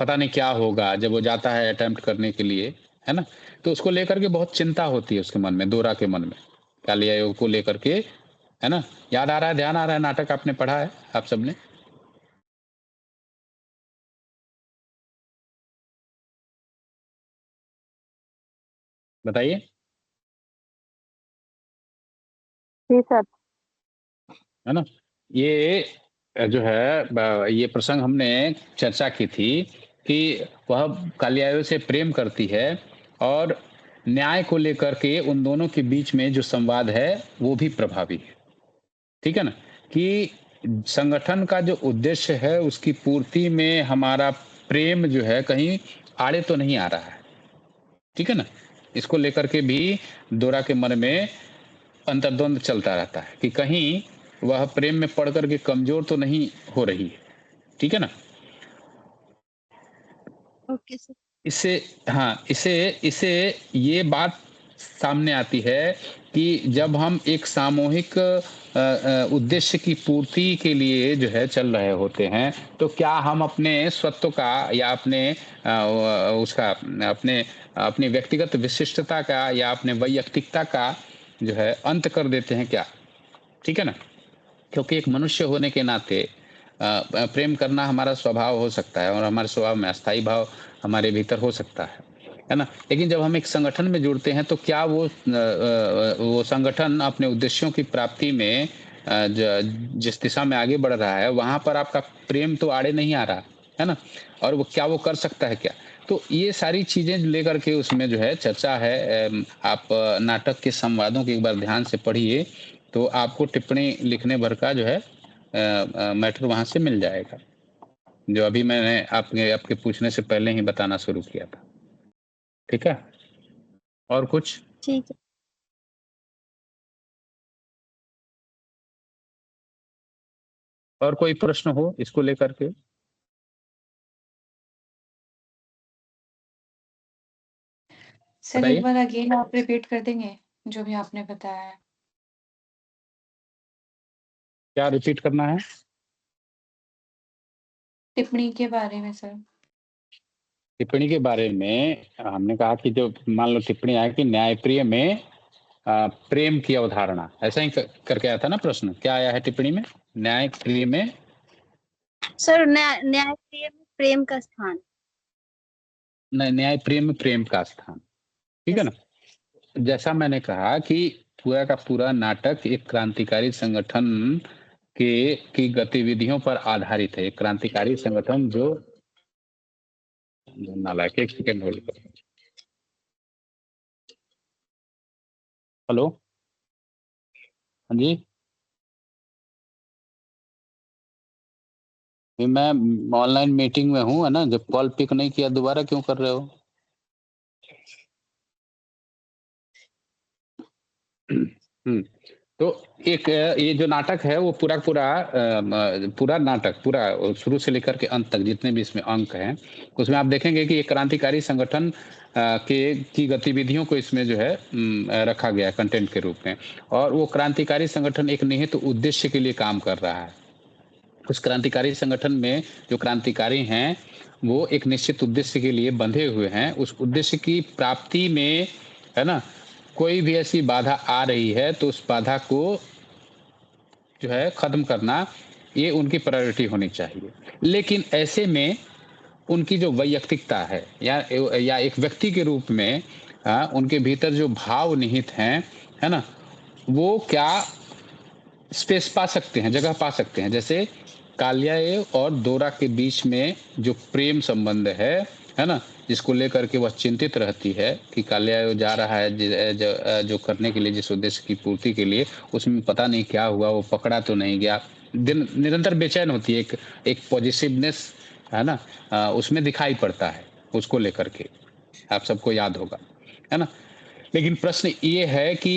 पता नहीं क्या होगा जब वो जाता है अटेम्प्ट करने के लिए, है ना? तो उसको लेकर के बहुत चिंता होती है उसके मन में, दोहरा के मन में, काली आयोग को लेकर के, है ना? याद आ रहा है, ध्यान आ रहा है, नाटक आपने पढ़ा है आप सबने? बताइए। जी सर। है ना? ये जो है ये प्रसंग हमने चर्चा की थी कि वह कालियायो से प्रेम करती है और न्याय को लेकर के उन दोनों के बीच में जो संवाद है, वो भी प्रभावी है। ठीक है ना? कि संगठन का जो उद्देश्य है, उसकी पूर्ति में हमारा प्रेम जो है कहीं आड़े तो नहीं आ रहा है। ठीक है ना? इसको लेकर के भी दोरा के मन में अंतर्द्वंद चलता रहता है कि कहीं वह प्रेम में पड़ कर के कमज़ोर तो नहीं हो रही है। ठीक है ना? Okay sir. इससे हाँ, इससे इससे ये बात सामने आती है कि जब हम एक सामूहिक उद्देश्य की पूर्ति के लिए जो है चल रहे होते हैं, तो क्या हम अपने स्वत्व का या अपने उसका अपने अपनी व्यक्तिगत विशिष्टता का या अपने वैयक्तिकता का जो है अंत कर देते हैं क्या? ठीक है ना? क्योंकि एक मनुष्य होने के नाते प्रेम करना हमारा स्वभाव हो सकता है और हमारे स्वभाव में अस्थायी भाव हमारे भीतर हो सकता है ना? लेकिन जब हम एक संगठन में जुड़ते हैं तो क्या वो संगठन अपने उद्देश्यों की प्राप्ति में जिस दिशा में आगे बढ़ रहा है वहाँ पर आपका प्रेम तो आड़े नहीं आ रहा, है ना? और वो कर सकता है क्या? तो ये सारी चीज़ें लेकर के उसमें जो है चर्चा है। आप नाटक के संवादों को एक बार ध्यान से पढ़िए तो आपको टिप्पणी लिखने भर का जो है मैटर वहाँ से मिल जाएगा, जो अभी मैंने आपके पूछने से पहले ही बताना शुरू किया था। ठीक है? और कुछ? ठीक है। और कोई प्रश्न हो इसको लेकर के? सर एक बताइए। बार अगेन आप रिपीट कर देंगे जो भी आपने बताया है? क्या रिपीट करना है? टिप्पणी के बारे में सर। टिप्पणी के बारे में हमने कहा कि जो मान लो टिप्पणी आए कि न्यायप्रिय में प्रेम की अवधारणा, ऐसा ही करके आया था ना प्रश्न? क्या आया है टिप्पणी में? न्याय प्रिय में सर न्याय प्रिय में प्रेम का स्थान। न्याय प्रिय में प्रेम का स्थान, ठीक है ना? जैसा मैंने कहा कि पूरा का पूरा नाटक एक क्रांतिकारी संगठन की गतिविधियों पर आधारित है। एक क्रांतिकारी संगठन जो नालायक, एक सेकंड होल्ड करो। हेलो, हाँ जी, मैं ऑनलाइन मीटिंग में हूँ, है ना? जब कॉल पिक नहीं किया दोबारा क्यों कर रहे हो? तो एक ये जो नाटक है वो पूरा नाटक पूरा शुरू से लेकर के अंत तक जितने भी इसमें अंक हैं, उसमें आप देखेंगे कि एक क्रांतिकारी संगठन की गतिविधियों को इसमें जो है रखा गया है कंटेंट के रूप में। और वो क्रांतिकारी संगठन एक निहित उद्देश्य के लिए काम कर रहा है। उस क्रांतिकारी संगठन में जो क्रांतिकारी हैं, वो एक निश्चित उद्देश्य के लिए बंधे हुए हैं। उस उद्देश्य की प्राप्ति में, है ना, कोई भी ऐसी बाधा आ रही है तो उस बाधा को जो है खत्म करना, ये उनकी प्रायोरिटी होनी चाहिए। लेकिन ऐसे में उनकी जो वैयक्तिकता है या एक व्यक्ति के रूप में उनके भीतर जो भाव निहित हैं, है ना, वो क्या स्पेस पा सकते हैं, जगह पा सकते हैं। जैसे कालियाए और दोरा के बीच में जो प्रेम संबंध है ना, जिसको लेकर के वह चिंतित रहती है कि कालियाए जा रहा है जो करने के लिए, जिस उद्देश्य की पूर्ति के लिए, उसमें पता नहीं क्या हुआ, वो पकड़ा तो नहीं गया। दिन निरंतर बेचैन होती है, एक पॉजिटिवनेस, है ना, उसमें दिखाई पड़ता है उसको लेकर के, आप सबको याद होगा, है ना। लेकिन प्रश्न ये है कि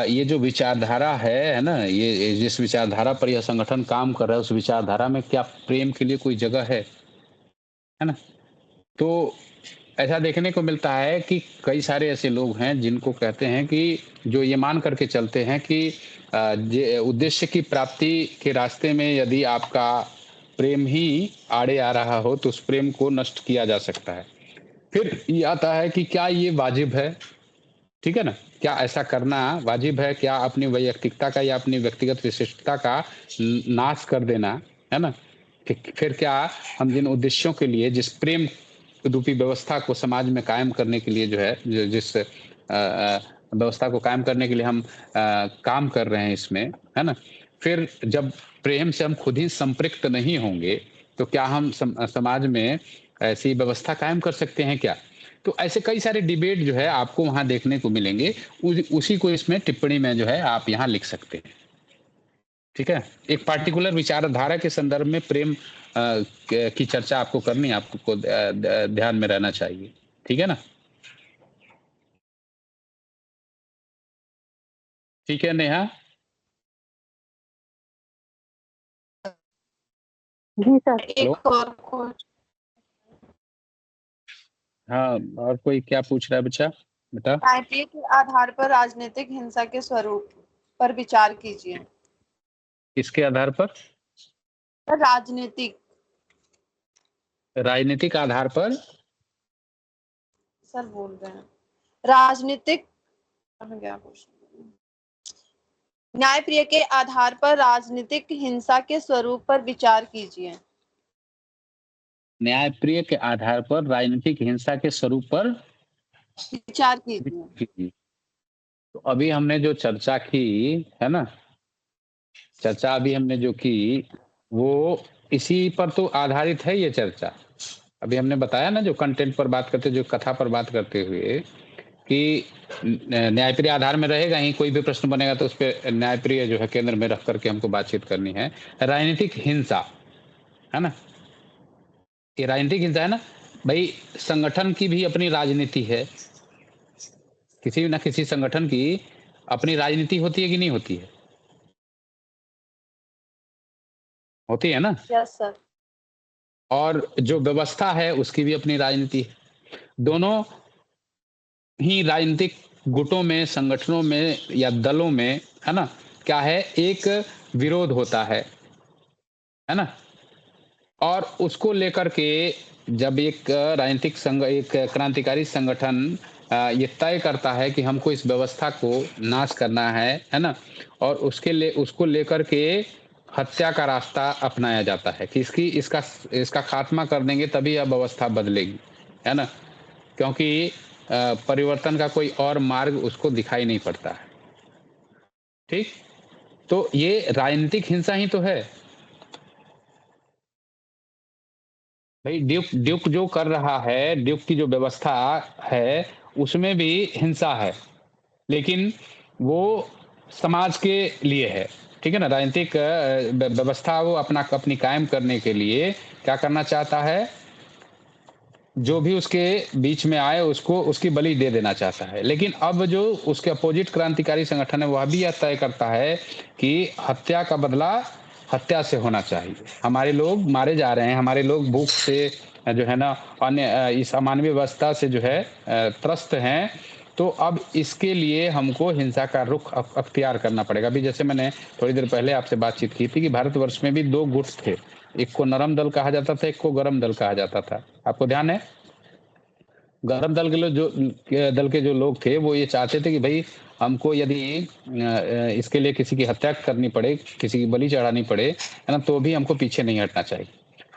ये जो विचारधारा है ना, ये जिस विचारधारा पर यह संगठन काम कर रहा है, उस विचारधारा में क्या प्रेम के लिए कोई जगह है ना? तो ऐसा देखने को मिलता है कि कई सारे ऐसे लोग हैं जिनको कहते हैं कि जो ये मान करके चलते हैं कि उद्देश्य की प्राप्ति के रास्ते में यदि आपका प्रेम ही आड़े आ रहा हो तो उस प्रेम को नष्ट किया जा सकता है। फिर ये आता है कि क्या ये वाजिब है? ठीक है ना? क्या ऐसा करना वाजिब है? क्या अपनी वैयक्तिकता का या अपनी व्यक्तिगत विशिष्टता का नाश कर देना, है ना? फिर क्या हम जिन उद्देश्यों के लिए, जिस प्रेम रूपी व्यवस्था को समाज में कायम करने के लिए जो है, जिस व्यवस्था को कायम करने के लिए हम काम कर रहे हैं इसमें, है ना? फिर जब प्रेम से हम खुद ही संपृक्त नहीं होंगे, तो क्या हम समाज में ऐसी व्यवस्था कायम कर सकते हैं क्या? तो ऐसे कई सारे डिबेट जो है आपको वहाँ देखने को मिलेंगे। उसी को इसमें टिप्पणी में जो है आप यहाँ लिख सकते हैं। ठीक है? एक पार्टिकुलर विचारधारा के संदर्भ में प्रेम की चर्चा आपको करनी है, आपको ध्यान में रहना चाहिए। ठीक है ना? ठीक है नेहा? जी सर। एक और हाँ, और कोई क्या पूछ रहा है बच्चा? बता। न्यायप्रिय के आधार पर राजनीतिक हिंसा के स्वरूप पर विचार कीजिए। किसके आधार पर? राजनीतिक। राजनीतिक आधार पर? सर बोल रहे हैं राजनीतिक, क्या न्यायप्रिय के आधार पर राजनीतिक हिंसा के स्वरूप पर विचार कीजिए। न्यायप्रिय के आधार पर राजनीतिक हिंसा के स्वरूप पर विचार कीजिए। तो अभी हमने जो चर्चा की, है ना, चर्चा अभी हमने जो की वो इसी पर तो आधारित है ये चर्चा। अभी हमने बताया ना, जो कंटेंट पर बात करते, जो कथा पर बात करते हुए कि न्यायप्रिय आधार में रहेगा ही, कोई भी प्रश्न बनेगा तो उस पर न्यायप्रिय जो है केंद्र में रख करके हमको बातचीत करनी है। राजनीतिक हिंसा, है ना, ये राजनीतिक हिंसा है ना भाई। संगठन की भी अपनी राजनीति है, किसी न किसी संगठन की अपनी राजनीति होती है कि नहीं होती है? होती है ना? Yes sir. और जो व्यवस्था है उसकी भी अपनी राजनीति है। दोनों ही राजनीतिक गुटों में, संगठनों में या दलों में, है ना, क्या है, एक विरोध होता है ना? और उसको लेकर के जब एक राजनीतिक एक क्रांतिकारी संगठन ये तय करता है कि हमको इस व्यवस्था को नाश करना है ना? और उसको लेकर के हत्या का रास्ता अपनाया जाता है कि इसका खात्मा कर देंगे तभी यह व्यवस्था बदलेगी, है ना? क्योंकि परिवर्तन का कोई और मार्ग उसको दिखाई नहीं पड़ता है। ठीक? तो ये राजनीतिक हिंसा ही तो है। भाई ड्यूक जो कर रहा है, ड्यूक की जो व्यवस्था है, उसमें भी हिंसा है, लेकिन वो समाज के लिए है, ठीक है ना? राजनीतिक व्यवस्था वो अपनी कायम करने के लिए क्या करना चाहता है, जो भी उसके बीच में आए उसको उसकी बलि दे देना चाहता है। लेकिन अब जो उसके अपोजिट क्रांतिकारी संगठन है, वह भी यह तय करता है कि हत्या का बदला हत्या से होना चाहिए। हमारे लोग मारे जा रहे हैं, हमारे लोग भूख से जो है ना अन्य इस अमानवीय अवस्था से जो है त्रस्त हैं, तो अब इसके लिए हमको हिंसा का रुख अख्तियार करना पड़ेगा। अभी जैसे मैंने थोड़ी देर पहले आपसे बातचीत की थी कि भारतवर्ष में भी 2 गुट थे, एक को नरम दल कहा जाता था, एक को गरम दल कहा जाता था। आपको ध्यान है? गरम दल के जो लोग थे वो ये चाहते थे कि भाई हमको यदि इसके लिए किसी की हत्या करनी पड़े, किसी की बलि चढ़ानी पड़े, है ना? तो भी हमको पीछे नहीं हटना चाहिए।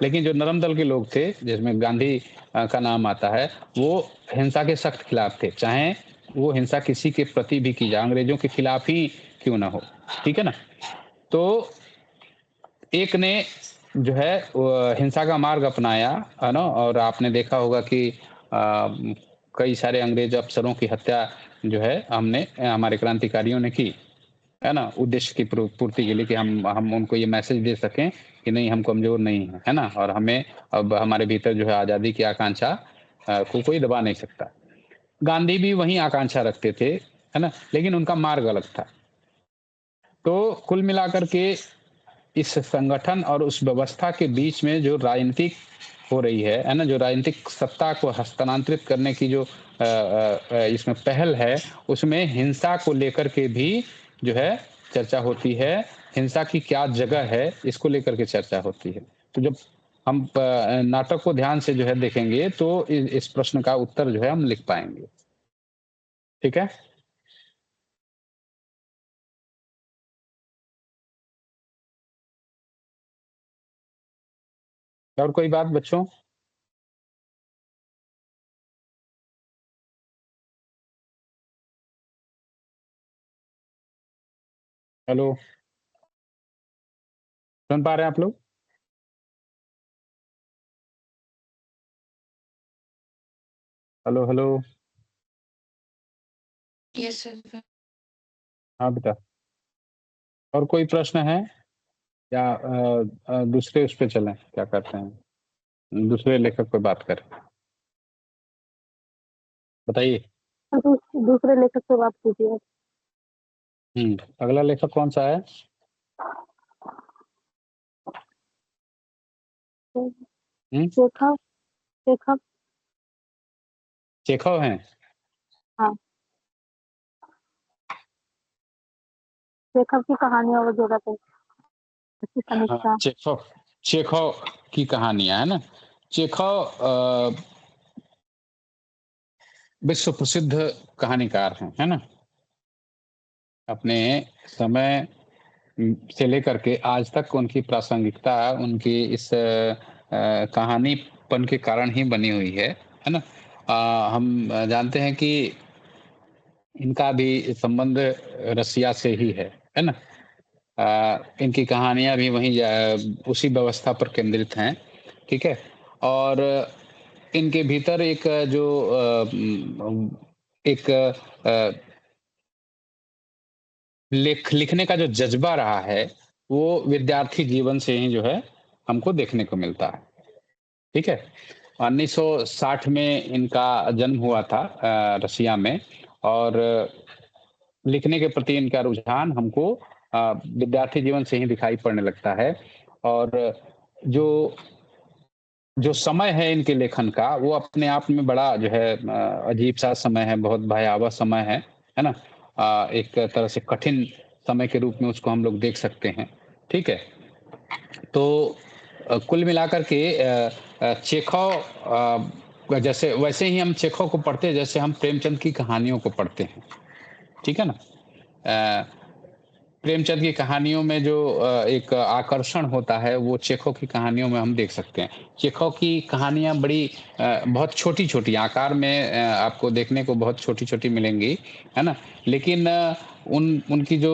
लेकिन जो नरम दल के लोग थे, जिसमें गांधी का नाम आता है, वो हिंसा के सख्त खिलाफ थे, चाहे वो हिंसा किसी के प्रति भी की जाए, अंग्रेजों के खिलाफ ही क्यों ना हो, ठीक है ना? तो एक ने जो है हिंसा का मार्ग अपनाया, है ना? और आपने देखा होगा कि कई सारे अंग्रेज अफसरों की हत्या जो है हमारे क्रांतिकारियों ने की, है ना? उद्देश्य की पूर्ति के लिए कि हम उनको ये मैसेज दे सकें कि नहीं, हम कमज़ोर नहीं हैं, है ना? और हमें अब हमारे भीतर जो है आज़ादी की आकांक्षा को कोई दबा नहीं सकता। गांधी भी वही आकांक्षा रखते थे, है ना? लेकिन उनका मार्ग अलग था। तो कुल मिलाकर के इस संगठन और उस व्यवस्था के बीच में जो राजनीतिक हो रही है ना? जो राजनीतिक सत्ता को हस्तांतरित करने की जो इसमें पहल है, उसमें हिंसा को लेकर के भी जो है चर्चा होती है। हिंसा की क्या जगह है, इसको लेकर के चर्चा होती है। तो जब हम नाटक को ध्यान से जो है देखेंगे, तो इस प्रश्न का उत्तर जो है हम लिख पाएँगे। ठीक है? और कोई बात बच्चों? हेलो, सुन पा रहे हैं आप लोग? Hello, hello. Yes sir. हाँ बेटा। और कोई प्रश्न है या दूसरे उस पे चलें? क्या कहते हैं? दूसरे लेखक पे बात करें। बताइए। दूसरे लेखक से बात कीजिए। अगला लेखक कौन-सा है? हुँ, चेखव चेखव चेखव हैं? हाँ, चेखव की कहानियाँ वगैरह पे उसकी हाँ, समीक्षा। चेखव चेखव की कहानियाँ, है ना? चेखव विश्व प्रसिद्ध कहानीकार हैं, है ना? अपने समय से लेकर के आज तक उनकी प्रासंगिकता उनकी इस कहानीपन के कारण ही बनी हुई है ना? हम जानते हैं कि इनका भी संबंध रसिया से ही है ना? इनकी कहानियाँ भी वहीं उसी व्यवस्था पर केंद्रित हैं, ठीक है? और इनके भीतर एक जो एक लिखने का जो जज़्बा रहा है, वो विद्यार्थी जीवन से ही जो है हमको देखने को मिलता है, ठीक है? 1960 में इनका जन्म हुआ था रसिया में, और लिखने के प्रति इनका रुझान हमको विद्यार्थी जीवन से ही दिखाई पड़ने लगता है। और जो जो समय है इनके लेखन का, वो अपने आप में बड़ा जो है अजीब-सा समय है, बहुत भयावह समय है ना? एक तरह से कठिन समय के रूप में उसको हम लोग देख सकते हैं, ठीक है? तो कुल मिलाकर के चेखव जैसे वैसे ही हम चेखव को पढ़ते हैं जैसे हम प्रेमचंद की कहानियों को पढ़ते हैं, ठीक है ना? अ, प्रेमचंद की कहानियों में जो एक आकर्षण होता है वो चेखव की कहानियों में हम देख सकते हैं। चेखव की कहानियाँ बड़ी बहुत छोटी-छोटी आकार में आपको देखने को बहुत छोटी-छोटी मिलेंगी, है ना? लेकिन उनकी जो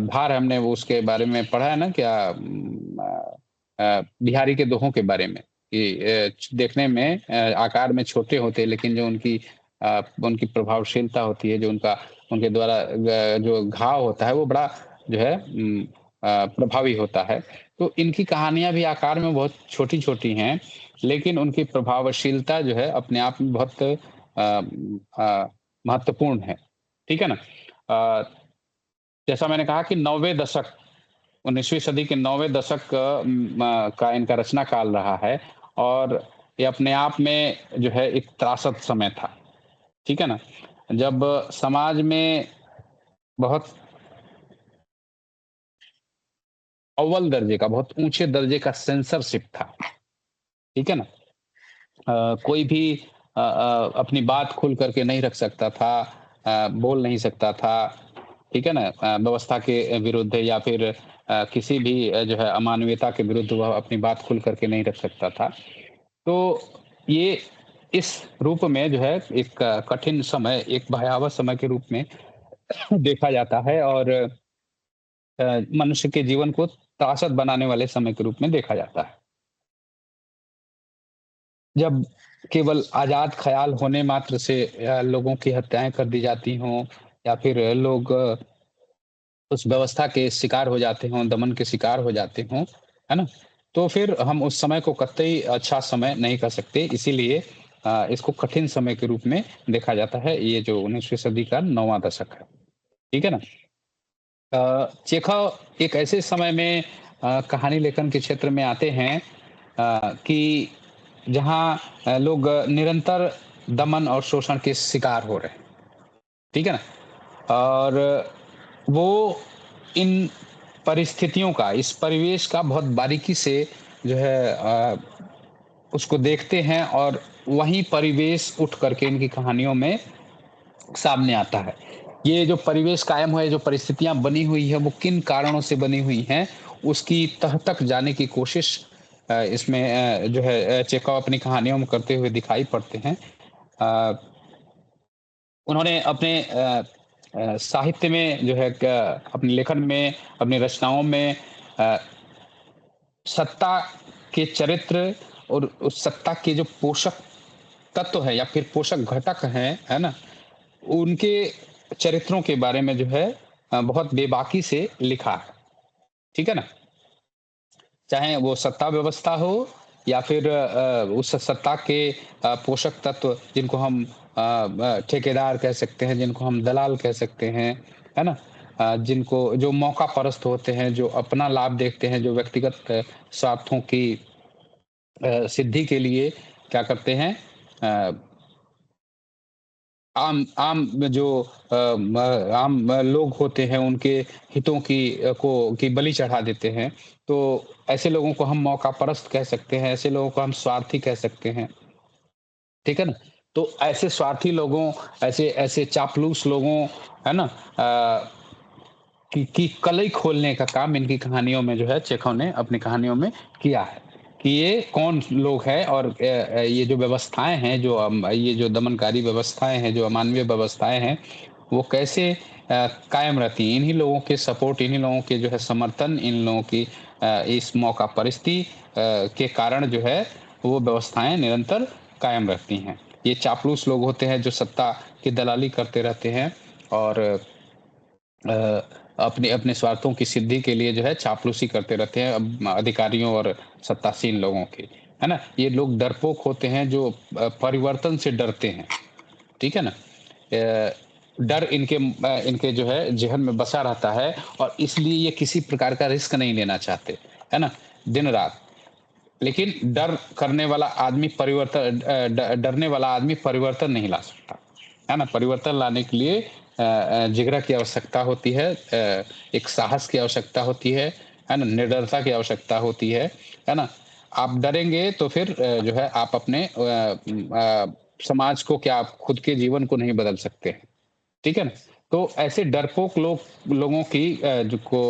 धार हमने वो उसके बारे में पढ़ा है ना क्या बिहारी के दोहों के बारे में कि देखने में आकार में छोटे होते हैं लेकिन जो उनकी प्रभावशीलता होती है, जो उनके द्वारा जो घाव होता है वो बड़ा जो है प्रभावी होता है। तो इनकी कहानियाँ भी आकार में बहुत छोटी-छोटी हैं, लेकिन उनकी प्रभावशीलता जो है अपने आप में बहुत महत्वपूर्ण है। ठीक है ना? अ, जैसा मैंने कहा कि 90वें दशक 19वीं सदी के 9वें दशक का इनका रचना काल रहा है और ये अपने आप में जो है एक त्रासद समय था। ठीक है ना? जब समाज में बहुत अव्वल दर्जे का, बहुत ऊँचे दर्जे का सेंसरशिप था। ठीक है ना? कोई भी अपनी बात खुल कर के नहीं रख सकता था, बोल नहीं सकता था, ठीक है ना? व्यवस्था के विरुद्ध या फिर किसी भी जो है अमानवीयता के विरुद्ध वह अपनी बात खुल कर के नहीं रख सकता था। तो ये इस रूप में जो है एक कठिन समय, एक भयावह समय के रूप में देखा जाता है और मनुष्य के जीवन को त्रासद बनाने वाले समय के रूप में देखा जाता है। जब केवल आज़ाद ख़्याल होने मात्र से लोगों की हत्याएँ कर दी जाती हों या फिर लोग उस व्यवस्था के शिकार हो जाते हों, दमन के शिकार हो जाते हों, है ना? तो फिर हम उस समय को कतई अच्छा समय नहीं कह सकते। इसीलिए इसको कठिन समय के रूप में देखा जाता है, ये जो 19वीं सदी का 9वां दशक है। ठीक है ना? चेखव एक ऐसे समय में कहानी लेखन के क्षेत्र में आते हैं कि जहाँ लोग निरंतर दमन और शोषण के शिकार हो रहे हैं, ठीक है ना? और वो इन परिस्थितियों का, इस परिवेश का बहुत बारीकी से जो है उसको देखते हैं और वही परिवेश उठ करके इनकी कहानियों में सामने आता है। ये जो परिवेश कायम हुआ है, जो परिस्थितियाँ बनी हुई है, वो किन कारणों से बनी हुई हैं, उसकी तह तक जाने की कोशिश इसमें जो है चेखव अपनी कहानियों में करते हुए दिखाई पड़ते हैं। अ, उन्होंने अपने साहित्य में जो है अपने लेखन में, अपनी रचनाओं में अ, सत्ता के चरित्र और उस सत्ता के जो पोषक तत्व है या फिर पोषक घटक हैं, है ना? उनके चरित्रों के बारे में जो है बहुत बेबाकी से लिखा है। ठीक है ना? चाहे वो सत्ता व्यवस्था हो या फिर उस सत्ता के पोषक तत्व जिनको हम ठेकेदार कह सकते हैं, जिनको हम दलाल कह सकते हैं, है ना? जिनको जो मौका परस्त होते हैं, जो अपना लाभ देखते हैं, जो व्यक्तिगत स्वार्थों की सिद्धि के लिए क्या करते हैं अ, आम आम जो आम लोग होते हैं उनके हितों की बलि चढ़ा देते हैं। तो ऐसे लोगों को हम मौकापरस्त कह सकते हैं, ऐसे लोगों को हम स्वार्थी कह सकते हैं। ठीक है ना? तो ऐसे स्वार्थी लोगों, ऐसे ऐसे चापलूस लोगों, है ना? की कलई खोलने का काम इनकी कहानियों में जो है चेखव ने अपनी कहानियों में किया है, कि ये कौन लोग हैं और ये जो व्यवस्थाएँ हैं, जो ये जो दमनकारी व्यवस्थाएँ हैं, जो अमानवीय व्यवस्थाएँ हैं, वो कैसे कायम रहती हैं। इन्हीं लोगों के सपोर्ट, इन्हीं लोगों के जो है समर्थन, इन लोगों की इस मौका परिस्थिति के कारण जो है वो व्यवस्थाएँ निरंतर कायम रहती हैं। ये चापलूस लोग होते हैं जो सत्ता की दलाली करते रहते हैं और अपने अपने स्वार्थों की सिद्धि के लिए जो है चापलूसी करते रहते हैं अधिकारियों और सत्तासीन लोगों की, है ना? ये लोग डरपोक होते हैं जो परिवर्तन से डरते हैं, ठीक है ना? डर इनके जो है ज़हन में बसा रहता है और इसलिए ये किसी प्रकार का रिस्क नहीं लेना चाहते, है ना? दिन-रात। लेकिन डरने वाला आदमी परिवर्तन नहीं ला सकता, है ना? परिवर्तन लाने के लिए जिगरा की आवश्यकता होती है, एक साहस की आवश्यकता होती है ना? निडरता की आवश्यकता होती है ना? आप डरेंगे तो फिर जो है आप अपने समाज को क्या, आप खुद के जीवन को नहीं बदल सकते हैं। ठीक है ना? तो ऐसे डरपोक लोगों की जो को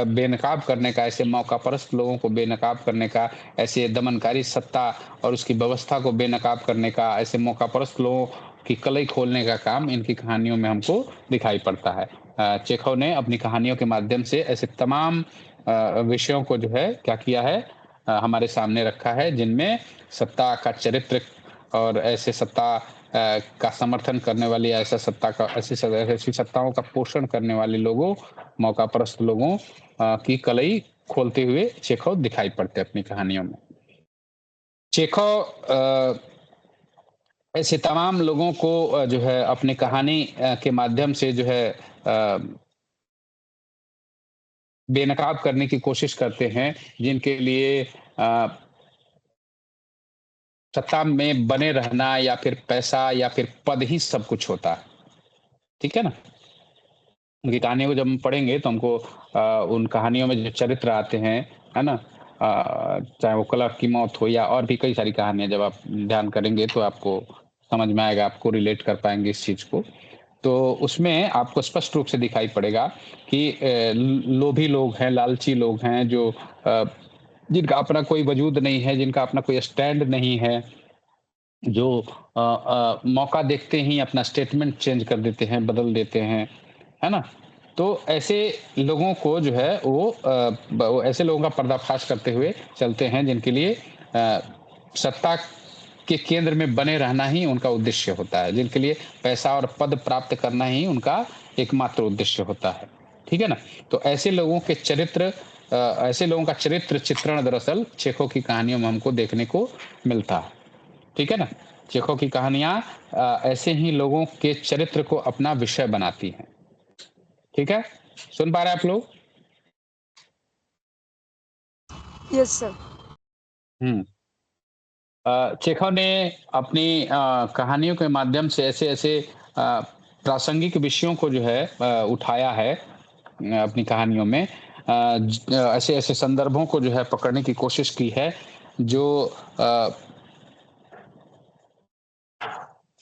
बेनकाब करने का, ऐसे मौकापरस्त लोगों को बेनकाब करने का, ऐसे दमनकारी सत्ता और उसकी व्यवस्था को बेनकाब करने का, ऐसे मौकापरस्त लोगों की कलई खोलने का काम इनकी कहानियों में हमको दिखाई पड़ता है। चेखव ने अपनी कहानियों के माध्यम से ऐसे तमाम विषयों को जो है क्या किया है, हमारे सामने रखा है, जिनमें सत्ता का चरित्र और ऐसे सत्ता का समर्थन करने वाली, ऐसा सत्ता का ऐसी सत्ताओं का पोषण करने वाले लोगों, मौकापरस्त लोगों की कलई खोलते हुए चेखव दिखाई पड़ते हैं अपनी कहानियों में। चेखव ऐसे तमाम लोगों को जो है अपनी कहानी के माध्यम से जो है बेनकाब करने की कोशिश करते हैं, जिनके लिए सत्ता में बने रहना या फिर पैसा या फिर पद ही सब कुछ होता है। ठीक है ना? उनकी कहानियों को जब हम पढ़ेंगे तो हमको उन कहानियों में जो चरित्र आते हैं, है ना? चाहे वो क्लर्क की मौत हो या और भी कई सारी कहानियाँ, जब आप ध्यान करेंगे तो आपको समझ में आएगा, आपको रिलेट कर पाएँगे इस चीज़ को। तो उसमें आपको स्पष्ट रूप से दिखाई पड़ेगा कि लोभी लोग हैं, लालची लोग हैं, जो जिनका अपना कोई वजूद नहीं है, जिनका अपना कोई स्टैंड नहीं है, जो मौका देखते ही अपना स्टेटमेंट चेंज कर देते हैं, बदल देते हैं, है ना? तो ऐसे लोगों को जो है वो ऐसे लोगों का पर्दाफाश करते हुए चलते हैं, जिनके लिए सत्ता के केंद्र में बने रहना ही उनका उद्देश्य होता है, जिनके लिए पैसा और पद प्राप्त करना ही उनका एकमात्र उद्देश्य होता है। ठीक है ना? तो ऐसे लोगों के ऐसे लोगों का चरित्र चित्रण दरअसल चेखव की कहानियों में हमको देखने को मिलता है। ठीक है ना? चेखव की कहानियाँ ऐसे ही लोगों के चरित्र को अपना विषय बनाती हैं। ठीक है? सुन पा रहे हैं आप लोग? Yes sir. हुँ। चेखव ने अपनी कहानियों के माध्यम से ऐसे-ऐसे प्रासंगिक विषयों को जो है उठाया है अपनी कहानियों में। ऐसे-ऐसे संदर्भों को जो है पकड़ने की कोशिश की है, जो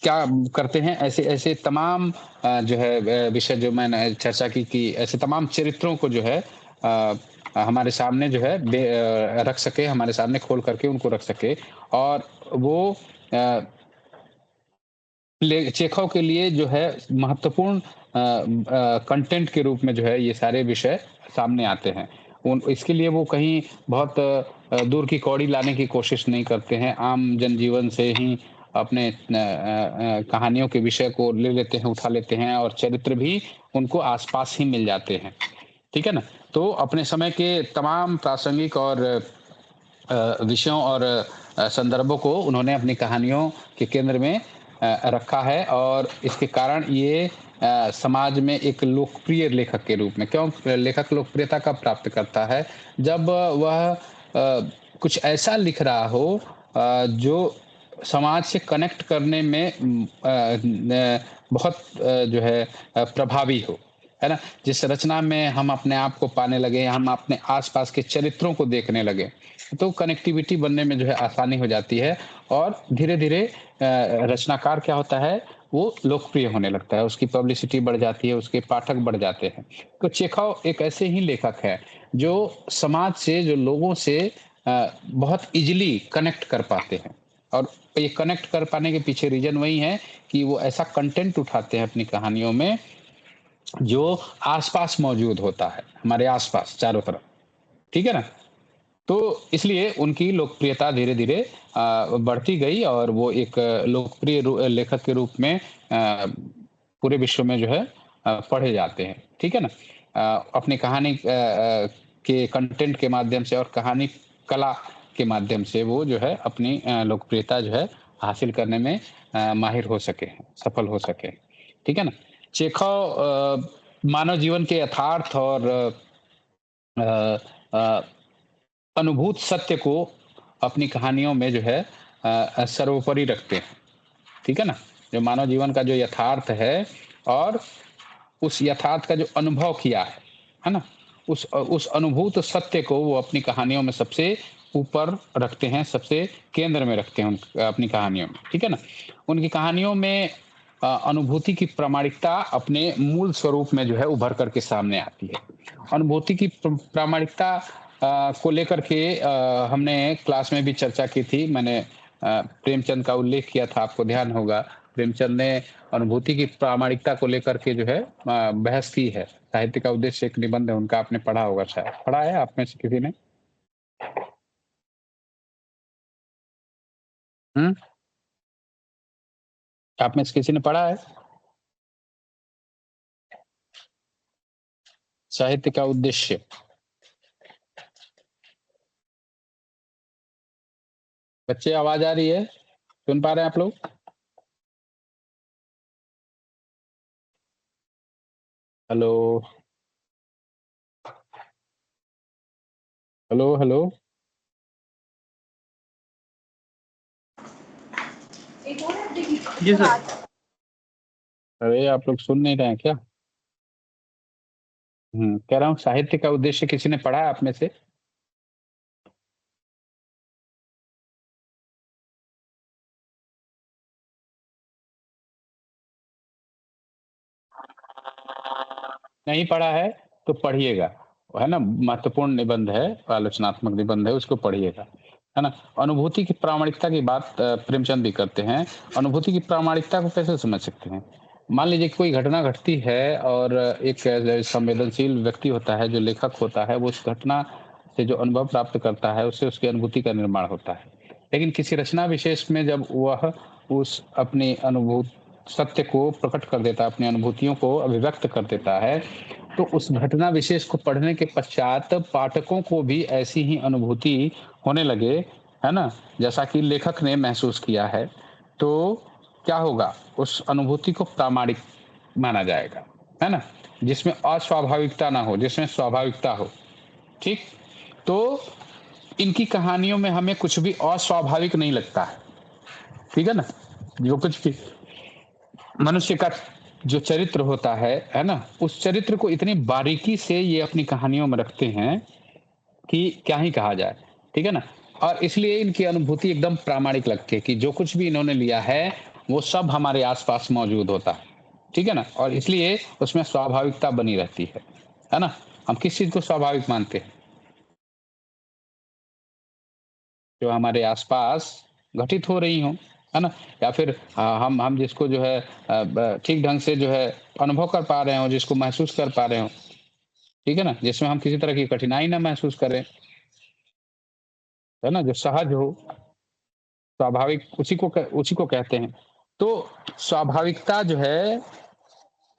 क्या करते हैं, ऐसे-ऐसे तमाम जो है विषय जो मैंने चर्चा की कि ऐसे तमाम चरित्रों को जो है हमारे सामने जो है रख सके, हमारे सामने खोल करके उनको रख सके, और वो अ, चेखव के लिए जो है महत्वपूर्ण कंटेंट के रूप में जो है ये सारे विषय सामने आते हैं। उन इसके लिए वो कहीं बहुत दूर की कौड़ी लाने की कोशिश नहीं करते हैं। आम जनजीवन से ही अपने कहानियों के विषय को ले लेते हैं, उठा लेते हैं, और चरित्र भी उनको आस-पास ही मिल जाते हैं। ठीक है ना? तो अपने समय के तमाम प्रासंगिक और विषयों और संदर्भों को उन्होंने अपनी कहानियों के केंद्र में रखा है, और इसके कारण ये समाज में एक लोकप्रिय लेखक के रूप में, क्यों लेखक लोकप्रियता कब प्राप्त करता है? जब वह कुछ ऐसा लिख रहा हो जो समाज से कनेक्ट करने में बहुत जो है प्रभावी हो, है ना? जिस रचना में हम अपने आप को पाने लगे, हम अपने आस-पास के चरित्रों को देखने लगे, तो कनेक्टिविटी बनने में जो है आसानी हो जाती है, और धीरे-धीरे रचनाकार क्या होता है, वो लोकप्रिय होने लगता है, उसकी पब्लिसिटी बढ़ जाती है, उसके पाठक बढ़ जाते हैं। तो चेखव एक ऐसे ही लेखक हैं, जो समाज से, जो लोगों से बहुत ईज़िली कनेक्ट कर पाते हैं, और ये कनेक्ट कर पाने के पीछे रीज़न वही है कि वो ऐसा कंटेंट उठाते हैं अपनी कहानियों में, जो आस-पास मौजूद होता है, हमारे आस-पास चारों तरफ। ठीक है ना? तो इसलिए उनकी लोकप्रियता धीरे-धीरे बढ़ती गई, और वो एक लोकप्रिय लेखक के रूप में पूरे विश्व में जो है पढ़े जाते हैं। ठीक है ना? अपनी कहानी के कंटेंट के माध्यम से और कहानी कला के माध्यम से वो जो है अपनी लोकप्रियता जो है हासिल करने में माहिर हो सके हैं, सफल हो सके। ठीक है ना? चेखव मानव जीवन के यथार्थ और अ अ, अनुभूत सत्य को अपनी कहानियों में जो है सर्वोपरि रखते हैं। ठीक है ना? जो मानव जीवन का जो यथार्थ है, और उस यथार्थ का जो अनुभव किया है ना? उस अनुभूत सत्य को वो अपनी कहानियों में सबसे ऊपर रखते हैं, सबसे केंद्र में रखते हैं अपनी कहानियों में, ठीक है ना? उनकी कहानियों में अनुभूति की प्रामाणिकता अपने मूल स्वरूप में जो है उभर करके सामने आती है। अनुभूति की प्रामाणिकता को लेकर के हमने क्लास में भी चर्चा की थी। मैंने प्रेमचंद का उल्लेख किया था, आपको ध्यान होगा। प्रेमचंद ने अनुभूति की प्रामाणिकता को लेकर के जो है बहस की है। साहित्य का उद्देश्य एक निबंध है उनका, आपने पढ़ा होगा शायद। पढ़ा है आप में से किसी ने? हुँ? आप में से किसी ने पढ़ा है? साहित्य का उद्देश्य। बच्चे आवाज़ आ रही है? सुन पा रहे हैं आप लोग? हेलो? Hello, hello? जी सर। अरे आप लोग सुन नहीं रहे हैं क्या? कह रहा हूँ साहित्य का उद्देश्य किसी ने पढ़ा है आप में से? नहीं पढ़ा है तो पढ़िएगा, है ना? महत्वपूर्ण निबंध है, आलोचनात्मक निबंध है, उसको पढ़िएगा, है ना? अनुभूति की प्रामाणिकता की बात प्रेमचंद भी करते हैं। अनुभूति की प्रामाणिकता को कैसे समझ सकते हैं? मान लीजिए कोई घटना घटती है और एक संवेदनशील व्यक्ति होता है, जो लेखक होता है, वो उस घटना से जो अनुभव प्राप्त करता है, उससे उसकी अनुभूति का निर्माण होता है। लेकिन किसी रचना विशेष में जब वह उस अपनी सत्य को प्रकट कर देता है, अपनी अनुभूतियों को अभिव्यक्त कर देता है, तो उस घटना विशेष को पढ़ने के पश्चात पाठकों को भी ऐसी ही अनुभूति होने लगे, है ना? जैसा कि लेखक ने महसूस किया है, तो क्या होगा? उस अनुभूति को प्रामाणिक माना जाएगा, है ना? जिसमें अस्वाभाविकता ना हो, जिसमें स्वाभाविकता हो, ठीक? तो इनकी कहानियों में हमें कुछ भी अस्वाभाविक नहीं लगता है, ठीक है ना? जो कुछ भी मनुष्य का जो चरित्र होता है ना? उस चरित्र को इतनी बारीकी से ये अपनी कहानियों में रखते हैं कि क्या ही कहा जाए, ठीक है ना? और इसलिए इनकी अनुभूति एकदम प्रामाणिक लगती है कि जो कुछ भी इन्होंने लिया है, वो सब हमारे आस-पास मौजूद होता है, ठीक है ना? और इसलिए उसमें स्वाभाविकता बनी रहती है ना? हम किस चीज़ को स्वाभाविक मानते हैं? जो हमारे आस-पास घटित हो रही हों, है ना? या फिर हम जिसको जो है ठीक ढंग से जो है अनुभव कर पा रहे हों, जिसको महसूस कर पा रहे हों, ठीक है ना? जिसमें हम किसी तरह की कठिनाई ना महसूस करें, है ना? जो सहज हो, स्वाभाविक उसी को कहते हैं। तो स्वाभाविकता जो है,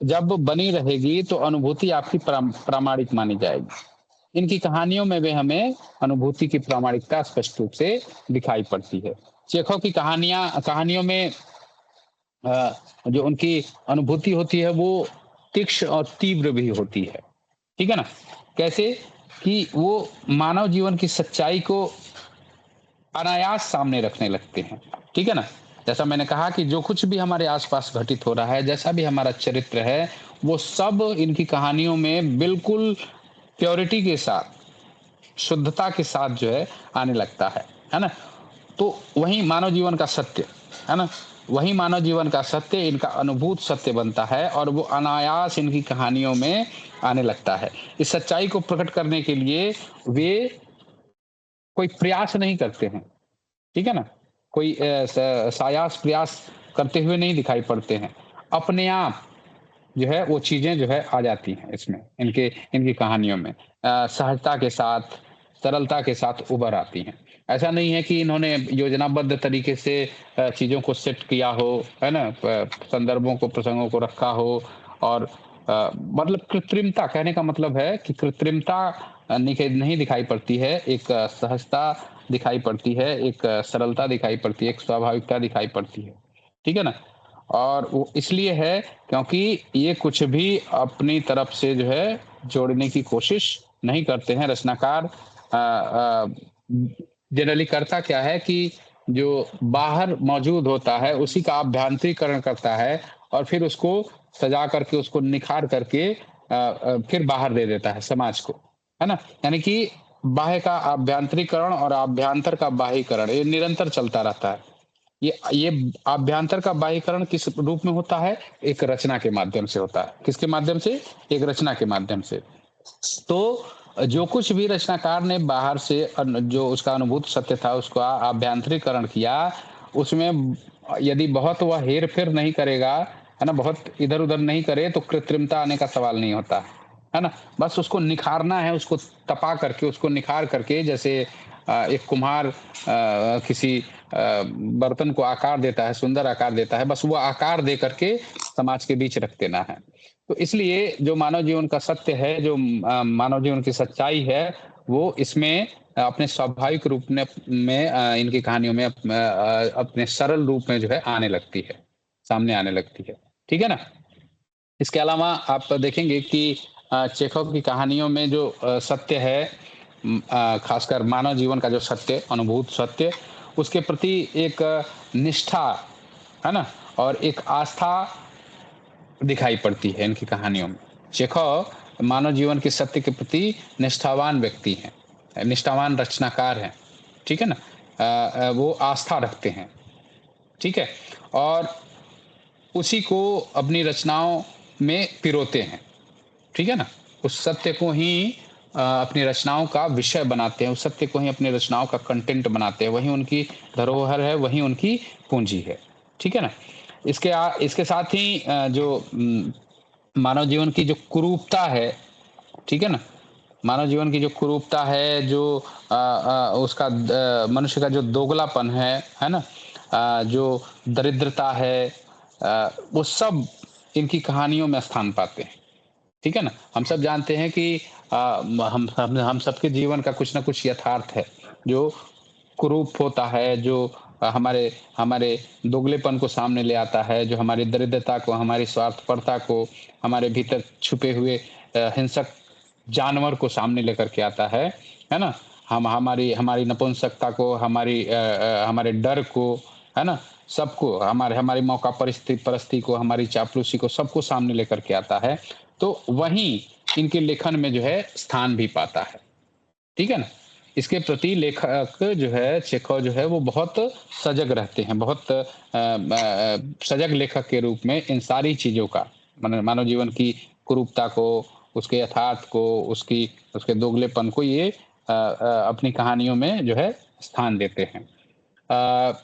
जब बनी रहेगी तो अनुभूति आपकी प्रामाणिक मानी जाएगी। इनकी कहानियों में भी हमें अनुभूति की प्रामाणिकता स्पष्ट रूप से दिखाई पड़ती है। चेखव की कहानियों में जो उनकी अनुभूति होती है, वो तीक्ष्ण और तीव्र भी होती है, ठीक है ना? कैसे? कि वो मानव जीवन की सच्चाई को अनायास सामने रखने लगते हैं, ठीक है ना? जैसा मैंने कहा कि जो कुछ भी हमारे आस-पास घटित हो रहा है, जैसा भी हमारा चरित्र है, वो सब इनकी कहानियों में बिल्कुल प्योरिटी के साथ, शुद्धता के साथ जो है आने लगता है ना? तो वही मानव जीवन का सत्य, है ना? वही मानव जीवन का सत्य इनका अनुभूत सत्य बनता है और वो अनायास इनकी कहानियों में आने लगता है। इस सच्चाई को प्रकट करने के लिए वे कोई प्रयास नहीं करते हैं, ठीक है ना? कोई सायास प्रयास करते हुए नहीं दिखाई पड़ते हैं। अपने आप जो है वो चीज़ें जो है आ जाती हैं इसमें, इनकी कहानियों में। सहजता के साथ, सरलता के साथ उभर आती हैं। ऐसा नहीं है कि इन्होंने योजनाबद्ध तरीके से चीज़ों को सेट किया हो, है ना? संदर्भों को, प्रसंगों को रखा हो और मतलब कृत्रिमता, कहने का मतलब है कि कृत्रिमता नहीं दिखाई पड़ती है, एक सहजता दिखाई पड़ती है, एक सरलता दिखाई पड़ती है, एक स्वाभाविकता दिखाई पड़ती है। ठीक है ना? और वो इसलिए है क्योंकि ये कुछ भी अपनी तरफ से जो है जोड़ने की कोशिश नहीं करते हैं रचनाकार। जनरली करता क्या है कि जो बाहर मौजूद होता है उसी का अभ्यांतरीकरण करता है और फिर उसको सजा करके, उसको निखार करके फिर बाहर दे देता है समाज को, है ना? यानी कि बाह्य का आभ्यंतरीकरण और आभ्यंतर का बाह्यकरण ये निरंतर चलता रहता है। ये आभ्यंतर का बाह्यकरण किस रूप में होता है? एक रचना के माध्यम से होता है। किसके माध्यम से? एक रचना के माध्यम से। तो जो कुछ भी रचनाकार ने बाहर से जो उसका अनुभूत सत्य था उसको आभ्यंतरीकरण किया, उसमें यदि बहुत वह हेर-फेर नहीं करेगा, है ना? बहुत इधर-उधर नहीं करे तो कृत्रिमता आने का सवाल नहीं होता, है ना? बस उसको निखारना है, उसको तपा करके, उसको निखार करके जैसे एक कुम्हार किसी बर्तन को आकार देता है, सुंदर आकार देता है, बस वो आकार दे करके समाज के बीच रख देना है। तो इसलिए जो मानव जीवन का सत्य है, जो मानव जीवन की सच्चाई है, वो इसमें अपने स्वाभाविक रूप में इनकी कहानियों में अपने सरल रूप में जो है आने लगती है, सामने आने लगती है। ठीक है ना? इसके अलावा आप देखेंगे कि चेखव की कहानियों में जो सत्य है खासकर मानव जीवन का जो सत्य, अनुभूत सत्य, उसके प्रति एक निष्ठा, है ना? और एक आस्था दिखाई पड़ती है इनकी कहानियों में। चेखव मानव जीवन के सत्य के प्रति निष्ठावान व्यक्ति हैं, निष्ठावान रचनाकार हैं, ठीक है ना? वो आस्था रखते हैं, ठीक है? और उसी को अपनी रचनाओं में पिरोते हैं, ठीक है ना? उस सत्य को ही अपनी रचनाओं का विषय बनाते हैं, उस सत्य को ही अपनी रचनाओं का कंटेंट बनाते हैं, वही उनकी धरोहर है, वही उनकी पूंजी है, ठीक है ना? इसके साथ ही जो मानव जीवन की जो कुरूपता है, ठीक है ना? मानव जीवन की जो कुरूपता है, जो उसका मनुष्य का जो दोगलापन है ना? जो दरिद्रता है वो सब इनकी कहानियों में स्थान पाते हैं, ठीक है ना? हम सब जानते हैं कि हम सबके जीवन का कुछ न कुछ यथार्थ है, जो कुरूप होता है, जो हमारे हमारे दोगलेपन को सामने ले आता है, जो हमारी दरिद्रता को, हमारी स्वार्थपरता को, हमारे भीतर छुपे हुए हिंसक जानवर को सामने लेकर के आता है ना? हम हमारी हमारी नपुंसकता को, हमारे डर को, है ना? सबको हमारे हमारी मौका परस्ती को, हमारी चापलूसी को, सबको सामने लेकर के आता है। तो वहीं इनके लेखन में जो है स्थान भी पाता है, ठीक है ना? इसके प्रति लेखक जो है, चेखव जो है वो बहुत सजग रहते हैं, बहुत सजग लेखक के रूप में इन सारी चीज़ों का मानव जीवन की कुरूपता को, उसके यथार्थ को, उसके दोगलेपन को ये अपनी कहानियों में जो है स्थान देते हैं। अ,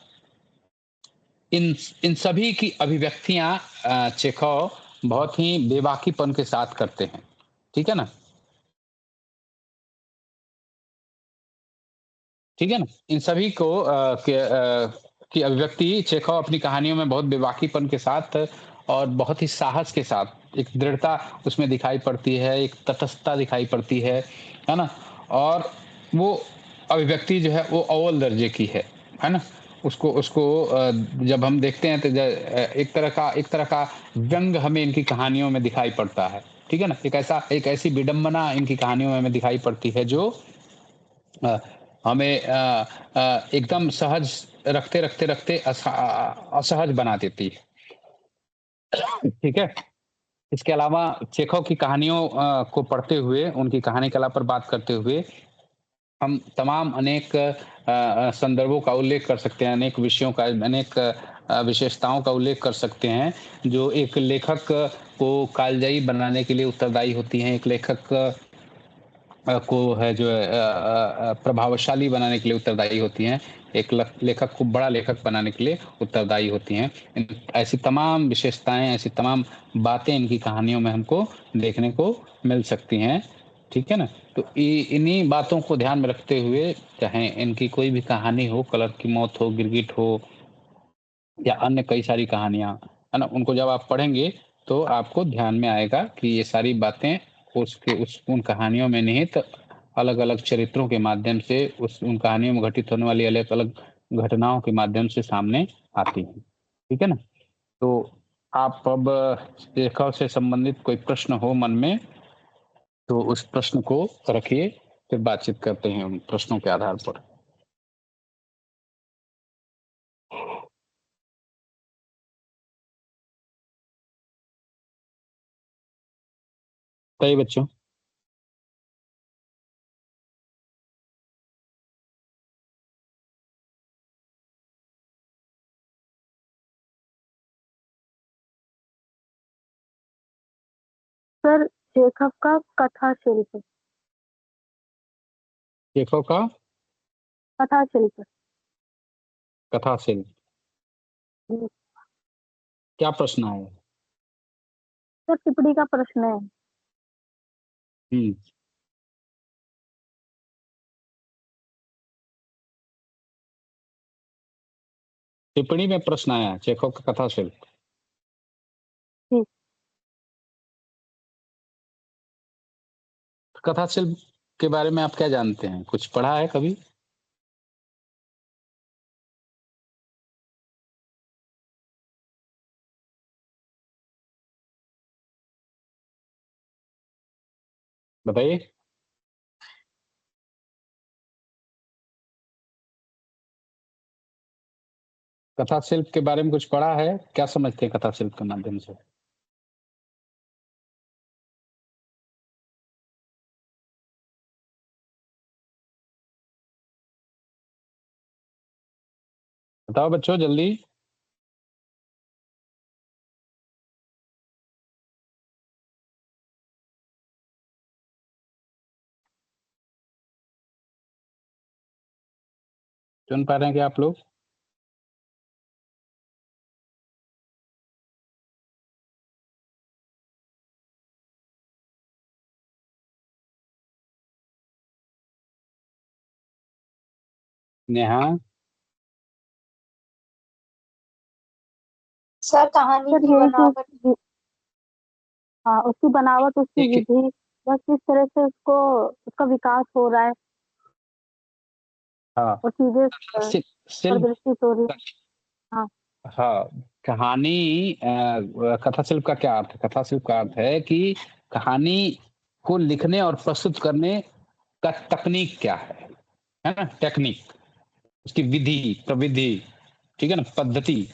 इन इन सभी की अभिव्यक्तियाँ चेखव बहुत ही बेबाकीपन के साथ करते हैं, ठीक है ना? ठीक है ना? इन सभी को की अभिव्यक्ति चेखव अपनी कहानियों में बहुत बेबाकीपन के साथ और बहुत ही साहस के साथ एक दृढ़ता उसमें दिखाई पड़ती है, एक तटस्थता दिखाई पड़ती है ना? और वो अभिव्यक्ति जो है वो अव्वल दर्जे की है ना? उसको उसको जब हम देखते हैं तो एक तरह का व्यंग हमें इनकी कहानियों में दिखाई पड़ता है, ठीक है ना? एक ऐसी विडंबना इनकी कहानियों में हमें दिखाई पड़ती है जो अ, हमें एकदम सहज रखते असहज बना देती है, ठीक है? इसके अलावा चेखव की कहानियों को पढ़ते हुए, उनकी कहानी कला पर बात करते हुए, हम तमाम अनेक संदर्भों का उल्लेख कर सकते हैं, अनेक विषयों का, अनेक विशेषताओं का उल्लेख कर सकते हैं, जो एक लेखक को कालजयी बनाने के लिए उत्तरदायी होती हैं। एक लेखक को है जो है प्रभावशाली बनाने के लिए उत्तरदायी होती हैं। एक लेखक को बड़ा लेखक बनाने के लिए उत्तरदायी होती हैं। ऐसी तमाम विशेषताएँ, ऐसी तमाम बातें इनकी कहानियों में हमको देखने को मिल सकती हैं, ठीक है ना? तो इन्हीं बातों को ध्यान में रखते हुए, चाहे इनकी कोई भी कहानी हो, कलर की मौत हो, गिरगिट हो या अन्य कई सारी कहानियाँ, है ना? उनको जब आप पढ़ेंगे, तो आपको ध्यान में आएगा कि ये सारी बातें उन कहानियों में निहित अलग-अलग चरित्रों के माध्यम से उन कहानियों में घटित होने वाली अलग-अलग घटनाओं के माध्यम से सामने आती हैं। ठीक है ना? तो आप अब लेखक से संबंधित कोई प्रश्न हो मन में, तो उस प्रश्न को रखिए, फिर बातचीत करते हैं उन प्रश्नों के आधार पर। बताइए बच्चों। सर चेखव का कथा शिल्प। चेखव का कथा शिल्प। कथा शिल्प। जी। क्या प्रश्न है? सर टिप्पणी का प्रश्न है। हम्म टिप्पणी में प्रश्न आया चेखव का कथा शिल्प। जी। कथा शिल्प के बारे में आप क्या जानते हैं? कुछ पढ़ा है कभी? बताइए। कथा शिल्प के बारे में कुछ पढ़ा है? क्या समझते हैं कथा शिल्प के माध्यम से? बताओ बच्चों जल्दी। सुन पा रहे हैं क्या आप लोग? नेहा? सर कहानी सर की यही बनावट। चीज। हाँ, उसकी बनावट, उसकी एक विधि, बस किस तरह से उसको उसका विकास हो रहा है हाँ और चीजें शिल्प। प्रदर्शित हो रही है। हाँ। हाँ, कहानी कथा शिल्प का क्या अर्थ है? कथा शिल्प का अर्थ है कि कहानी को लिखने और प्रस्तुत करने का तकनीक क्या है ना? टेक्निक, उसकी विधि, प्रविधि, ठीक है ना, पद्धति,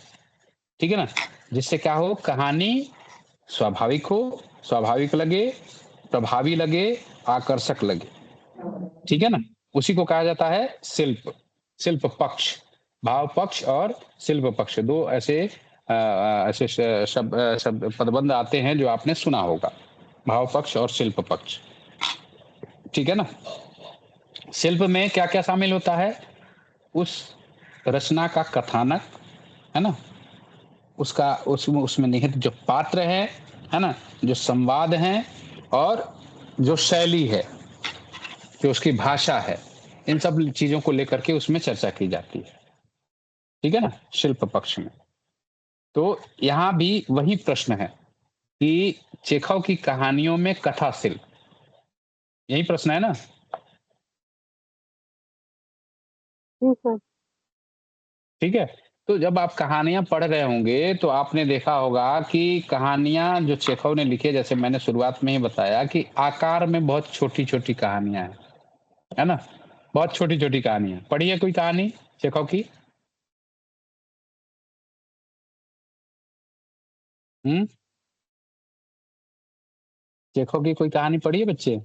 ठीक है ना, जिससे क्या हो, कहानी स्वाभाविक हो, स्वाभाविक लगे, प्रभावी लगे, आकर्षक लगे, ठीक है ना, उसी को कहा जाता है शिल्प। शिल्प पक्ष, भाव पक्ष और शिल्प पक्ष, दो ऐसे ऐसे शब्द पदबंध आते हैं जो आपने सुना होगा, भाव पक्ष और शिल्प पक्ष, ठीक है ना। शिल्प में क्या क्या शामिल होता है? उस रचना का कथानक, है ना, उसका उसमें निहित जो पात्र है ना, जो संवाद है, और जो शैली है, जो उसकी भाषा है, इन सब चीजों को लेकर के उसमें चर्चा की जाती है, ठीक है ना, शिल्प पक्ष में। तो यहाँ भी वही प्रश्न है कि चेखव की कहानियों में कथा शिल्प, यही प्रश्न है ना? जी सर। ठीक है। तो जब आप कहानियां पढ़ रहे होंगे तो आपने देखा होगा कि कहानियां जो चेखव ने लिखी है, जैसे मैंने शुरुआत में ही बताया कि आकार में बहुत छोटी छोटी कहानियां हैं, है ना, बहुत छोटी छोटी कहानियां। पढ़ी है कोई कहानी चेखव की? हम्म चेखव की कोई कहानी पढ़ी है बच्चे?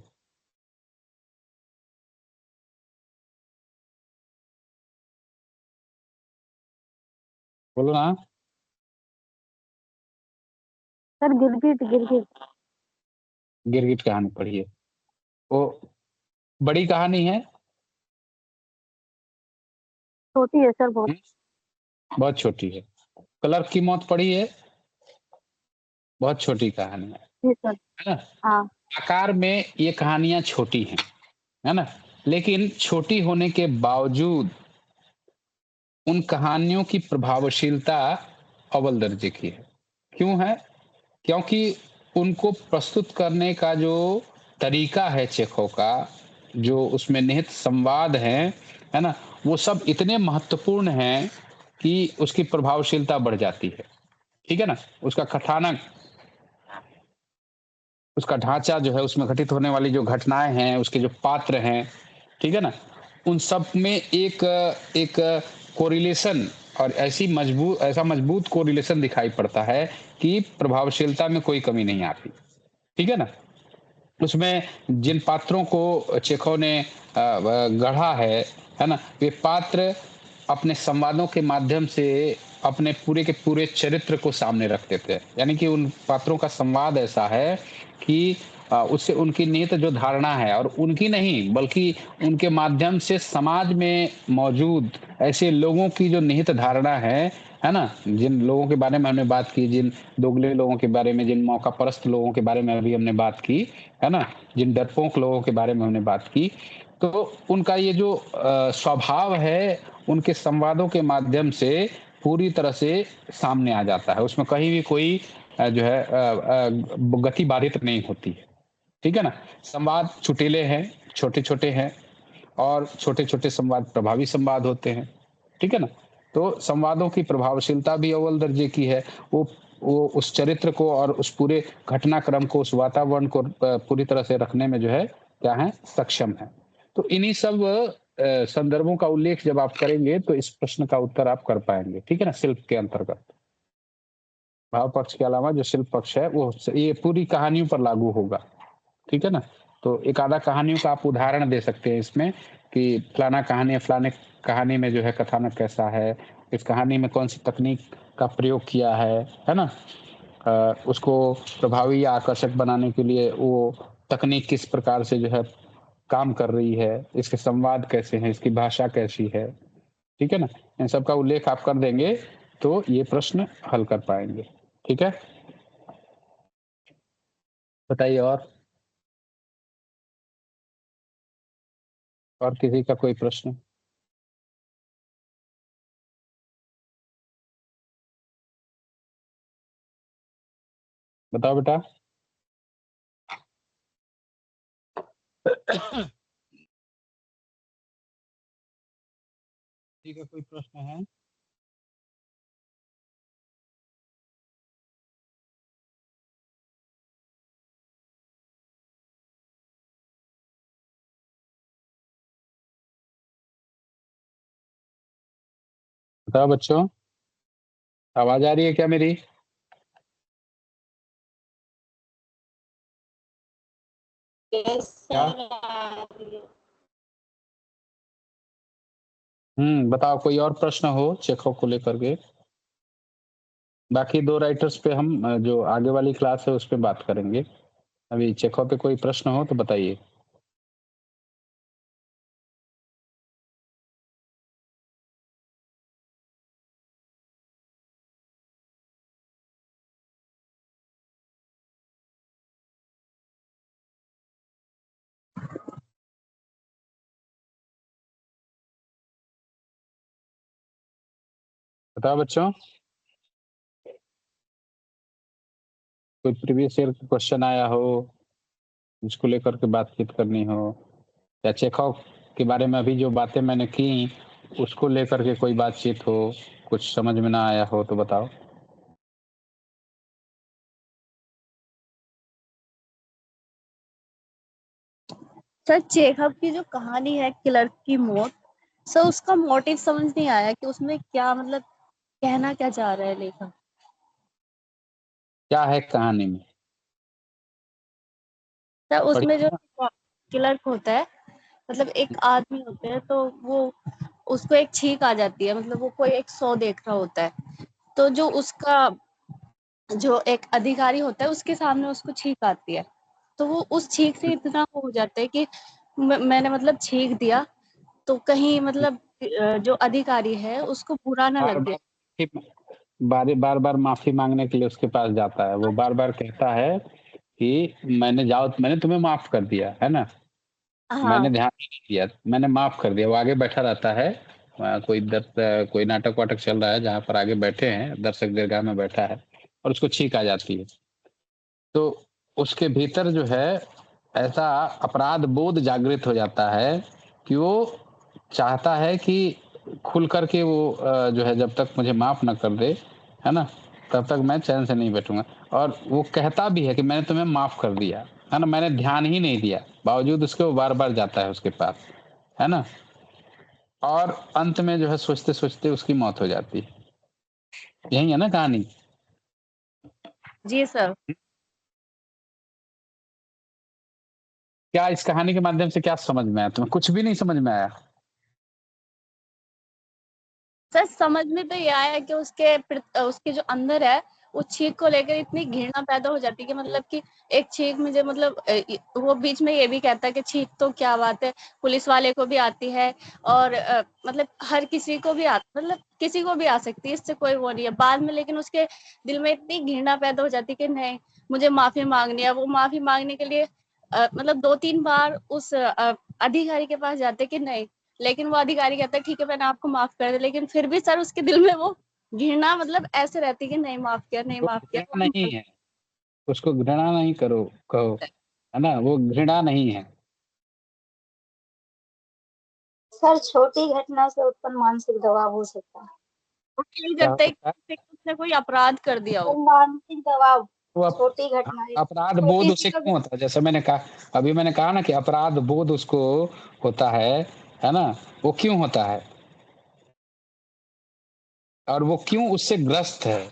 बोलो ना। सर गिरगिट गिरगिट। गिरगिट कहानी पढ़ी है? वो बड़ी कहानी है? छोटी है सर बहुत। हम्म, बहुत छोटी है। क्लर्क की मौत पढ़ी है? बहुत छोटी कहानी जी सर। है ना। हाँ। आकार में ये कहानियां छोटी हैं, है ना, लेकिन छोटी होने के बावजूद उन कहानियों की प्रभावशीलता अव्वल दर्जे की है। क्यों है? क्योंकि उनको प्रस्तुत करने का जो तरीका है चेखव का, जो उसमें निहित संवाद है ना, वो सब इतने महत्वपूर्ण हैं कि उसकी प्रभावशीलता बढ़ जाती है, ठीक है ना। उसका कथानक, उसका ढांचा जो है, उसमें घटित होने वाली जो घटनाएं हैं, उसके जो पात्र हैं, ठीक है ना, उन सब में एक एक कोरिलेशन और ऐसा मजबूत कोरिलेशन दिखाई पड़ता है कि प्रभावशीलता में कोई कमी नहीं आती, ठीक है ना। उसमें जिन पात्रों को चेखव ने गढ़ा है ना, वे पात्र अपने संवादों के माध्यम से अपने पूरे के पूरे चरित्र को सामने रखते थे। यानी कि उन पात्रों का संवाद ऐसा है कि उससे उनकी निहित जो धारणा है और उनकी नहीं बल्कि उनके माध्यम से समाज में मौजूद ऐसे लोगों की जो निहित धारणा है ना? जिन लोगों के बारे में हमने बात की, जिन दोगले लोगों के बारे में, जिन मौकापरस्त लोगों के बारे में अभी हमने बात की, है ना? जिन डरपोक लोगों के बारे में हमने बात की, तो उनका ये जो स्वभाव है, उनके संवादों के माध्यम से पूरी तरह से सामने आ जाता है। उसमें कहीं भी कोई जो है गति बाधित नहीं होती है। ठीक है ना? संवाद चुटीले हैं, छोटे-छोटे हैं और छोटे-छोटे संवाद प्रभावी संवाद होते हैं। ठीक है ना? तो संवादों की प्रभावशीलता भी अव्वल दर्जे की है। वो उस चरित्र को और उस पूरे घटनाक्रम को, उस वातावरण को पूरी तरह से रखने में जो है, क्या है, सक्षम है। तो इन्हीं सब संदर्भों का उल्लेख जब आप करेंगे, तो इस प्रश्न का उत्तर आप कर पाएँगे। ठीक है ना? शिल्प के अंतर्गत। भाव पक्ष के अलावा जो शिल्प पक्ष है, वो ये पूरी कहानियों पर लागू होगा। ठीक है ना? तो एक आधा कहानियों का आप उदाहरण दे सकते हैं इसमें कि फलाना कहानी फलाने कहानी में जो है कथानक कैसा है, इस कहानी में कौन-सी तकनीक का प्रयोग किया है ना? उसको प्रभावी या आकर्षक बनाने के लिए वो तकनीक किस प्रकार से जो है काम कर रही है, इसके संवाद कैसे हैं, इसकी भाषा कैसी है, ठीक है ना? इन सब का उल्लेख आप कर देंगे, तो ये प्रश्न हल कर पाएँगे। ठीक है? बताइए और किसी का कोई प्रश्न? बताओ बेटा। किसी का कोई प्रश्न है? बताओ बच्चों, आवाज़ आ रही है क्या मेरी? क्या? बताओ कोई और प्रश्न हो चेखव को लेकर के? बाकी 2 राइटर्स पे हम जो आगे वाली क्लास है उस पे बात करेंगे। अभी चेखव पे कोई प्रश्न हो तो बताइए। बताओ बच्चों, कोई प्रीवियस ईयर का क्वेश्चन आया हो, जिसको लेकर के बातचीत करनी हो या चेखव के बारे में अभी जो बातें मैंने की, उसको लेकर के कोई बातचीत हो, कुछ समझ में ना आया हो तो बताओ? सर चेखव की जो कहानी है क्लर्क की मौत, सर उसका मोटिव समझ नहीं आया कि उसमें क्या मतलब कहना क्या चाह रहा है लेखक। क्या है कहानी में? सर उसमें पढ़िए जो ना। क्लर्क होता है, मतलब एक आदमी होते हैं, तो वो उसको एक छींक आ जाती है, मतलब वो कोई एक शो देख रहा होता है, तो जो उसका जो एक अधिकारी होता है उसके सामने उसको छींक आती है, तो वो उस छींक से इतना हो जाता है कि मैंने मतलब छींक दिया, तो कहीं मतलब जो अधिकारी है उसको बुरा ना लग जाए। बार-बार माफ़ी माँगने के लिए उसके पास जाता है। वो बार-बार कहता है कि मैंने तुम्हें माफ़ कर दिया, है ना? हाँ मैंने ध्यान ही नहीं दिया, मैंने माफ़ कर दिया। वो आगे बैठा रहता है, कोई नाटक-वाटक चल रहा है जहाँ पर आगे बैठे हैं, दर्शक दीर्घा में बैठा है और उसको छींक आ जाती है। तो उसके भीतर जो है ऐसा अपराध बोध जागृत हो जाता है कि वो चाहता है कि खुल कर के वो जो है जब तक मुझे माफ़ ना कर दे, है ना? तब तक मैं चैन से नहीं बैठूँगा और वो कहता भी है कि मैंने तुम्हें माफ़ कर दिया, है ना? मैंने ध्यान ही नहीं दिया, बावजूद उसके वो बार-बार जाता है उसके पास, है ना? और अंत में जो है सोचते-सोचते उसकी मौत हो जाती है। यही है ना कहानी? जी सर। क्या इस कहानी के माध्यम से क्या समझ में आया तुम्हें? कुछ भी नहीं समझ में आया? सर समझ में तो ये आया कि उसके जो अंदर है उस छींक को लेकर इतनी घृणा पैदा हो जाती है कि मतलब कि एक छींक मुझे मतलब वो बीच में ये भी कहता है कि छींक तो क्या बात है, पुलिस वाले को भी आती है और मतलब हर किसी को भी मतलब किसी को भी आ सकती है, इससे कोई वो नहीं है। बाद में लेकिन उसके दिल में इतनी घृणा पैदा हो जाती है कि नहीं, मुझे माफी मांगनी है। वो माफी मांगने के लिए मतलब 2-3 बार उस अधिकारी के पास जाते कि नहीं, लेकिन वो अधिकारी कहता है ठीक है मैंने आपको माफ कर दिया, लेकिन फिर भी सर उसके दिल में वो घृणा मतलब ऐसे रहती कि नहीं माफ किया, नहीं वो माफ किया। घृणा नहीं है, उसको घृणा नहीं करो कहो, है ना? वो घृणा नहीं है। सर छोटी घटना से उत्पन्न मानसिक दबाव हो सकता है। वो फील क्या करता है होता है? कि उसने कोई अपराध कर दिया हो। तो मानसिक दबाव, वो छोटी घटना अपराध बोध छोटी उसे सी क्यों होता है? जैसे मैंने कहा, अभी मैंने कहा ना कि अपराध बोध उसको होता है ना? वो क्यों होता है? और वो क्यों उससे ग्रस्त है?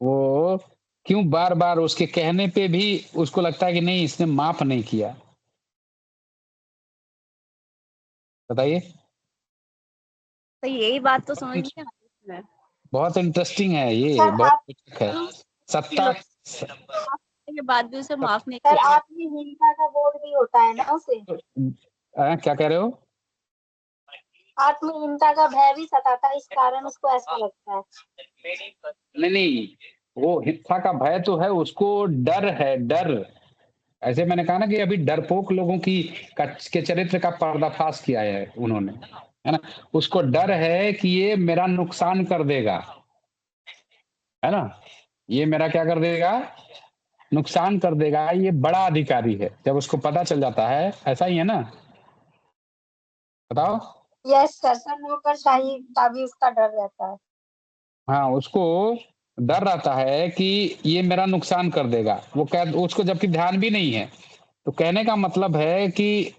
वो क्यों बार-बार उसके कहने पे भी उसको लगता है कि नहीं, इसने माफ नहीं किया? बताइए? तो यही बात तो समझ बहुत नहीं आती इसमें। बहुत इंटरेस्टिंग है ये, सर बहुत आप रोचक है। सत्ता के बाद भी उसे माफ नहीं सर किया। आत्महीनता का बोध भी होता है ना उसे। क्या कह रहे हो? आत्महीनता का भय भी सताता है, इस कारण उसको ऐसा लगता है। नहीं, वो हिंसा का भय तो है, उसको डर है, डर। ऐसे मैंने कहा ना कि अभी डरपोक लोगों के चरित्र का पर्दाफाश किया है उन्होंने, है ना? उसको डर है कि ये मेरा नुकसान कर देगा, है ना? ये मेरा क्या कर देगा? नुकसान कर देगा। ये बड़ा अधिकारी है। जब उसको पता चल जाता है, ऐसा ही है ना? बताओ? यस सर नौकरशाही का भी उसका डर रहता है। हाँ, उसको डर रहता है कि ये मेरा नुकसान कर देगा। उसको जबकि ध्यान भी नहीं है। तो कहने का मतलब है कि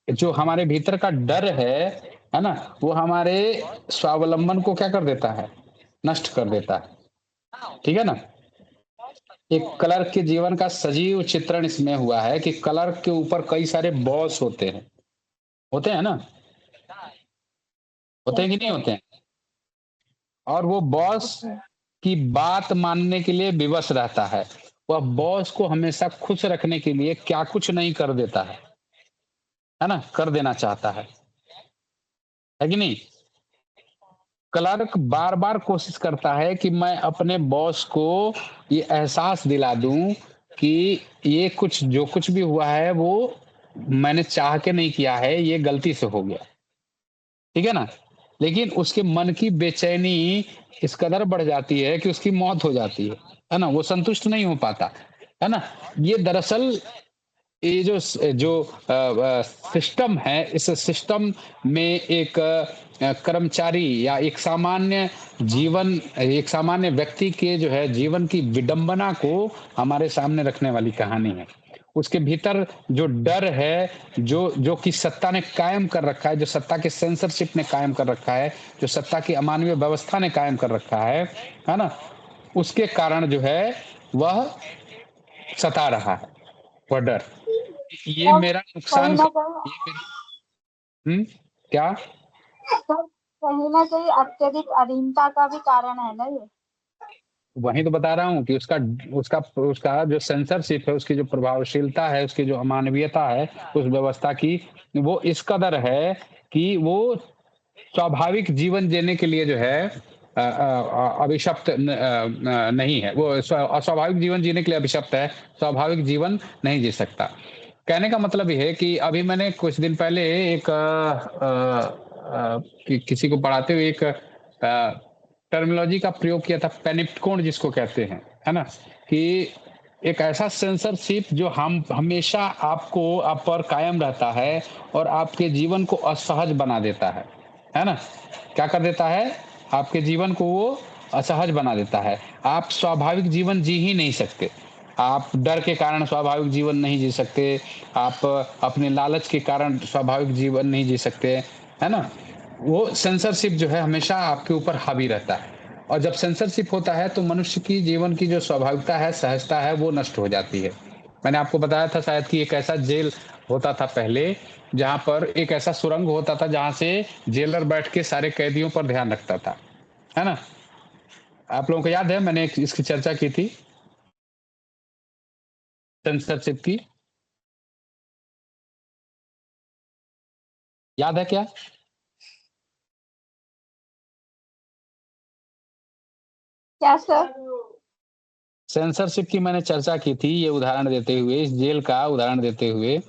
जो हमारे भीतर का डर है ना? वो हमारे स्वावलंबन को क्या कर देता है? नष्ट कर देता है। ठीक है ना? एक क्लर्क के जीवन का सजीव चित्रण इसमें हुआ है कि क्लर्क के ऊपर कई सारे बॉस होते हैं। होते हैं ना? होते हैं कि नहीं होते हैं? और वो बॉस की बात मानने के लिए विवश रहता है। वह बॉस को हमेशा खुश रखने के लिए क्या कुछ नहीं कर देता है ना? कर देना चाहता है कि नहीं? क्लर्क बार-बार कोशिश करता है कि मैं अपने बॉस को ये एहसास दिला दूं कि ये जो कुछ भी हुआ है वो मैंने चाह के नहीं किया है, ये गलती से हो गया। ठीक है ना? लेकिन उसके मन की बेचैनी इस कदर बढ़ जाती है कि उसकी मौत हो जाती है ना? वो संतुष्ट नहीं हो पाता, है ना? ये दरअसल ये जो सिस्टम है, इस सिस्टम में एक कर्मचारी या एक सामान्य व्यक्ति के जो है जीवन की विडंबना को हमारे सामने रखने वाली कहानी है। उसके भीतर जो डर है, जो कि सत्ता ने कायम कर रखा है, जो सत्ता के सेंसरशिप ने कायम कर रखा है, जो सत्ता की अमानवीय व्यवस्था ने कायम कर रखा है ना? उसके कारण जो है वह सता रहा है, वह डर। ये सर मेरा कहीं नुकसान ना कर कहीं ये मेरा क्या? सर कहीं ना कहीं अत्यधिक अधीनता का भी कारण है ना ये। वही तो बता रहा हूँ कि उसका उसका उसका जो सेंसरशिप है, उसकी जो प्रभावशीलता है, उसकी जो अमानवीयता है उस व्यवस्था की, वो इस कदर है कि वो स्वाभाविक जीवन जीने के लिए जो है अभिशप्त नहीं है। वो अस्वाभाविक जीवन जीने के लिए अभिशप्त है, स्वाभाविक जीवन नहीं जी सकता। कहने का मतलब ये है कि अभी मैंने कुछ दिन पहले एक किसी को पढ़ाते हुए एक टर्मिनोलॉजी का प्रयोग किया था, पेनिप्टकोण जिसको कहते हैं, है ना? कि एक ऐसा सेंसरशिप जो हम हमेशा आप पर कायम रहता है और आपके जीवन को असहज बना देता है ना? क्या कर देता है? आपके जीवन को वो असहज बना देता है। आप स्वाभाविक जीवन जी ही नहीं सकते। आप डर के कारण स्वाभाविक जीवन नहीं जी सकते। आप अपने लालच के कारण स्वाभाविक जीवन नहीं जी सकते, है ना? वो सेंसरशिप जो है हमेशा आपके ऊपर हावी रहता है। और जब सेंसरशिप होता है तो मनुष्य की जीवन की जो स्वाभाविकता है, सहजता है, वो नष्ट हो जाती है। मैंने आपको बताया था शायद कि एक ऐसा जेल होता था पहले, जहाँ पर एक ऐसा सुरंग होता था जहाँ से जेलर बैठ के सारे कैदियों पर ध्यान रखता था, है ना? आप लोगों को याद है मैंने इसकी चर्चा की थी, सेंसरशिप की, याद है क्या? क्या सर? सेंसरशिप की मैंने चर्चा की थी, ये उदाहरण देते हुए, इस जेल का उदाहरण देते हुए,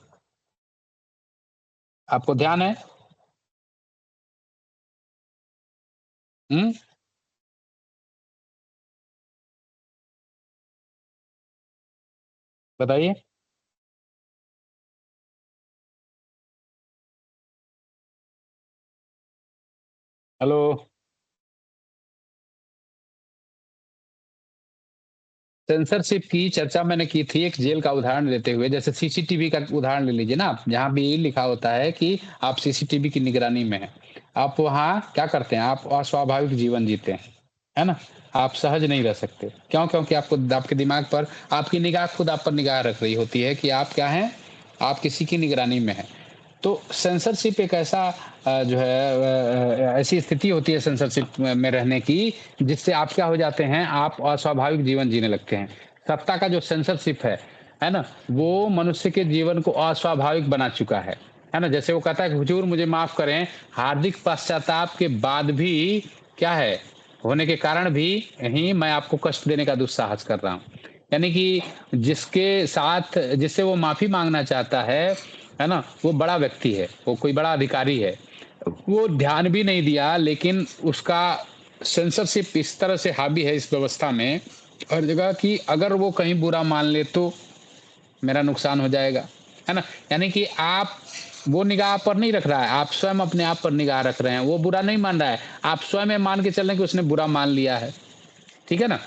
आपको ध्यान है? हुँ? बताइए? हेलो? सेंसरशिप की चर्चा मैंने की थी एक जेल का उदाहरण देते हुए, जैसे सीसीटीवी का उदाहरण ले लीजिए ना आप, जहाँ भी लिखा होता है कि आप सीसीटीवी की निगरानी में हैं। आप वहाँ क्या करते हैं? आप अस्वाभाविक जीवन जीते हैं, है ना? आप सहज नहीं रह सकते। क्यों? क्योंकि आपको आपके दिमाग पर आपकी निगाह खुद आप पर निगाह रख रही होती है कि आप क्या हैं? आप किसी की निगरानी में हैं। तो सेंसरशिप एक ऐसा जो है ऐसी स्थिति होती है सेंसरशिप में रहने की, जिससे आप क्या हो जाते हैं, आप अस्वाभाविक जीवन जीने लगते हैं। सत्ता का जो सेंसरशिप है ना? वो मनुष्य के जीवन को अस्वाभाविक बना चुका है ना? जैसे वो कहता है कि हुजूर मुझे माफ़ करें, हार्दिक पश्चाताप के बाद भी क्या है, होने के कारण भी ही मैं आपको कष्ट देने का दुस्साहस कर रहा हूँ। यानी कि जिसके साथ जिससे वो माफ़ी माँगना चाहता है ना? वो बड़ा व्यक्ति है, वो कोई बड़ा अधिकारी है। वो ध्यान भी नहीं दिया, लेकिन उसका सेंसरशिप इस तरह से हावी है इस व्यवस्था में हर जगह कि अगर वो कहीं बुरा मान ले तो मेरा नुकसान हो जाएगा, है ना? यानी कि आप वो निगाह आप पर नहीं रख रहा है, आप स्वयं अपने आप पर निगाह रख रहे हैं। वो बुरा नहीं मान रहा है, आप स्वयं ये मान के चल रहे हैं कि उसने बुरा मान लिया है। ठीक है ना?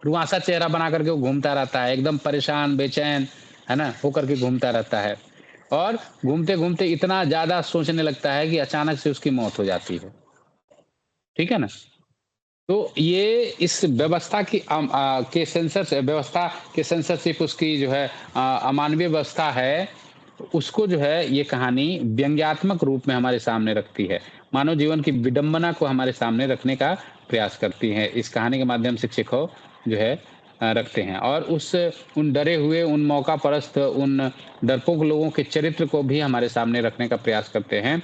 रुआँसा चेहरा बना करके वो घूमता रहता है, एकदम परेशान, बेचैन, है ना? होकर के घूमता रहता है और घूमते-घूमते इतना ज़्यादा सोचने लगता है कि अचानक से उसकी मौत हो जाती है। ठीक है ना? तो ये इस व्यवस्था की के सेंसर व्यवस्था के सेंसरशिप उसकी जो है अमानवीय व्यवस्था है, उसको जो है ये कहानी व्यंग्यात्मक रूप में हमारे सामने रखती है। मानव जीवन की विडंबना को हमारे सामने रखने का प्रयास करती है। इस कहानी के माध्यम से चेखव जो है रखते हैं और उन डरे हुए, उन मौका परस्त, उन डरपोक लोगों के चरित्र को भी हमारे सामने रखने का प्रयास करते हैं,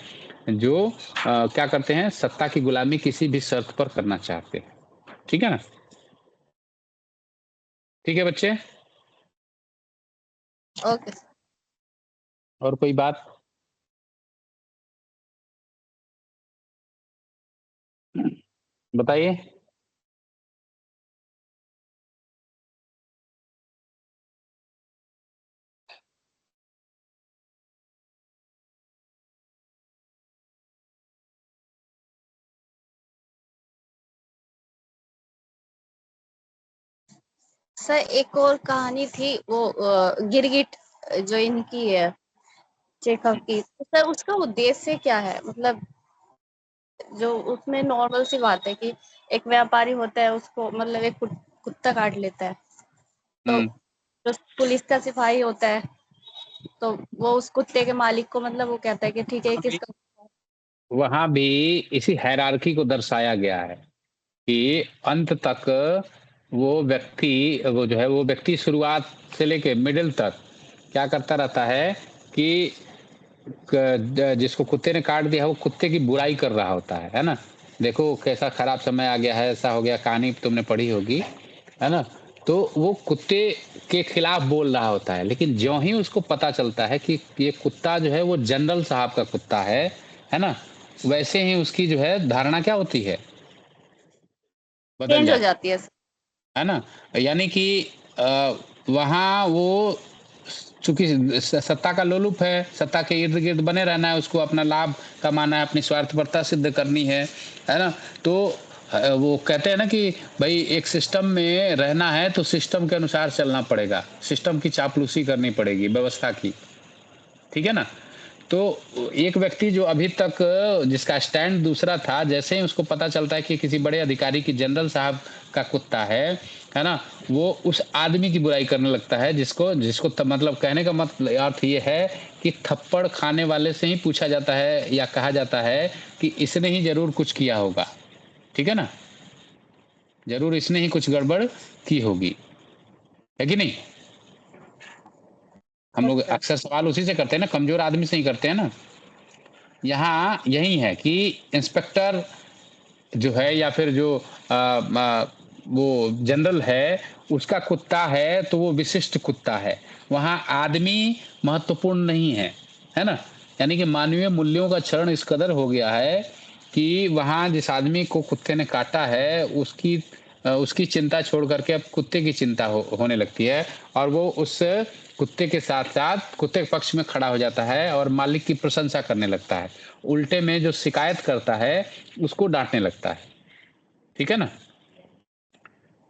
जो क्या करते हैं, सत्ता की गुलामी किसी भी शर्त पर करना चाहते हैं। ठीक है ना? ठीक है बच्चे? ओके। और कोई बात? बताइए? सर एक और कहानी थी वो गिरगिट जो इनकी है चेखव की, तो सर उसका उद्देश्य क्या है? मतलब जो उसमें नॉर्मल सी बात है कि एक व्यापारी होता है, उसको मतलब एक कुत्ता काट लेता है, तो हुँ। जो पुलिस का सिपाही होता है तो वो उस कुत्ते के मालिक को मतलब वो कहता है कि ठीक है किसका। वहाँ भी इसी हायरार्की को दर्शाया गया है कि अंत तक वो जो है वो व्यक्ति शुरुआत से लेके मिडल तक क्या करता रहता है कि जिसको कुत्ते ने काट दिया है वो कुत्ते की बुराई कर रहा होता है ना? देखो कैसा खराब समय आ गया है, ऐसा हो गया, कहानी तुमने पढ़ी होगी, है ना? तो वो कुत्ते के खिलाफ बोल रहा होता है, लेकिन ज्यों ही उसको पता चलता है कि ये कुत्ता जो है वो जनरल साहब का कुत्ता है ना? वैसे ही उसकी जो है धारणा क्या होती है? बदल चेंज हो जाती जाती है। है ना? यानी कि वहाँ वो चूँकि सत्ता का लोलुप है, सत्ता के इर्द-गिर्द बने रहना है, उसको अपना लाभ कमाना है, अपनी स्वार्थपरता सिद्ध करनी है ना? तो वो कहते हैं ना कि भई एक सिस्टम में रहना है तो सिस्टम के अनुसार चलना पड़ेगा, सिस्टम की चापलूसी करनी पड़ेगी, व्यवस्था की, ठीक है ना? तो एक व्यक्ति जो अभी तक जिसका स्टैंड दूसरा था, जैसे ही उसको पता चलता है कि किसी बड़े अधिकारी की जनरल साहब का कुत्ता है ना? वो उस आदमी की बुराई करने लगता है जिसको जिसको त मतलब कहने का अर्थ ये है कि थप्पड़ खाने वाले से ही पूछा जाता है या कहा जाता है कि इसने ही ज़रूर कुछ किया होगा। ठीक है ना? ज़रूर इसने ही कुछ गड़बड़ की होगी। है कि नहीं? हम लोग अच्छा। अक्सर सवाल उसी से करते हैं ना, कमज़ोर आदमी से ही करते हैं ना। यहाँ यही है कि इंस्पेक्टर जो है या फिर जो वो जनरल है, उसका कुत्ता है तो वो विशिष्ट कुत्ता है। वहाँ आदमी महत्वपूर्ण नहीं है ना? यानी कि मानवीय मूल्यों का क्षरण इस कदर हो गया है कि वहाँ जिस आदमी को कुत्ते ने काटा है, उसकी चिंता छोड़ कर के अब कुत्ते की चिंता होने लगती है और वो उस कुत्ते के साथ-साथ कुत्ते के पक्ष में खड़ा हो जाता है और मालिक की प्रशंसा करने लगता है। उल्टे में जो शिकायत करता है, उसको डाँटने लगता है। ठीक है ना?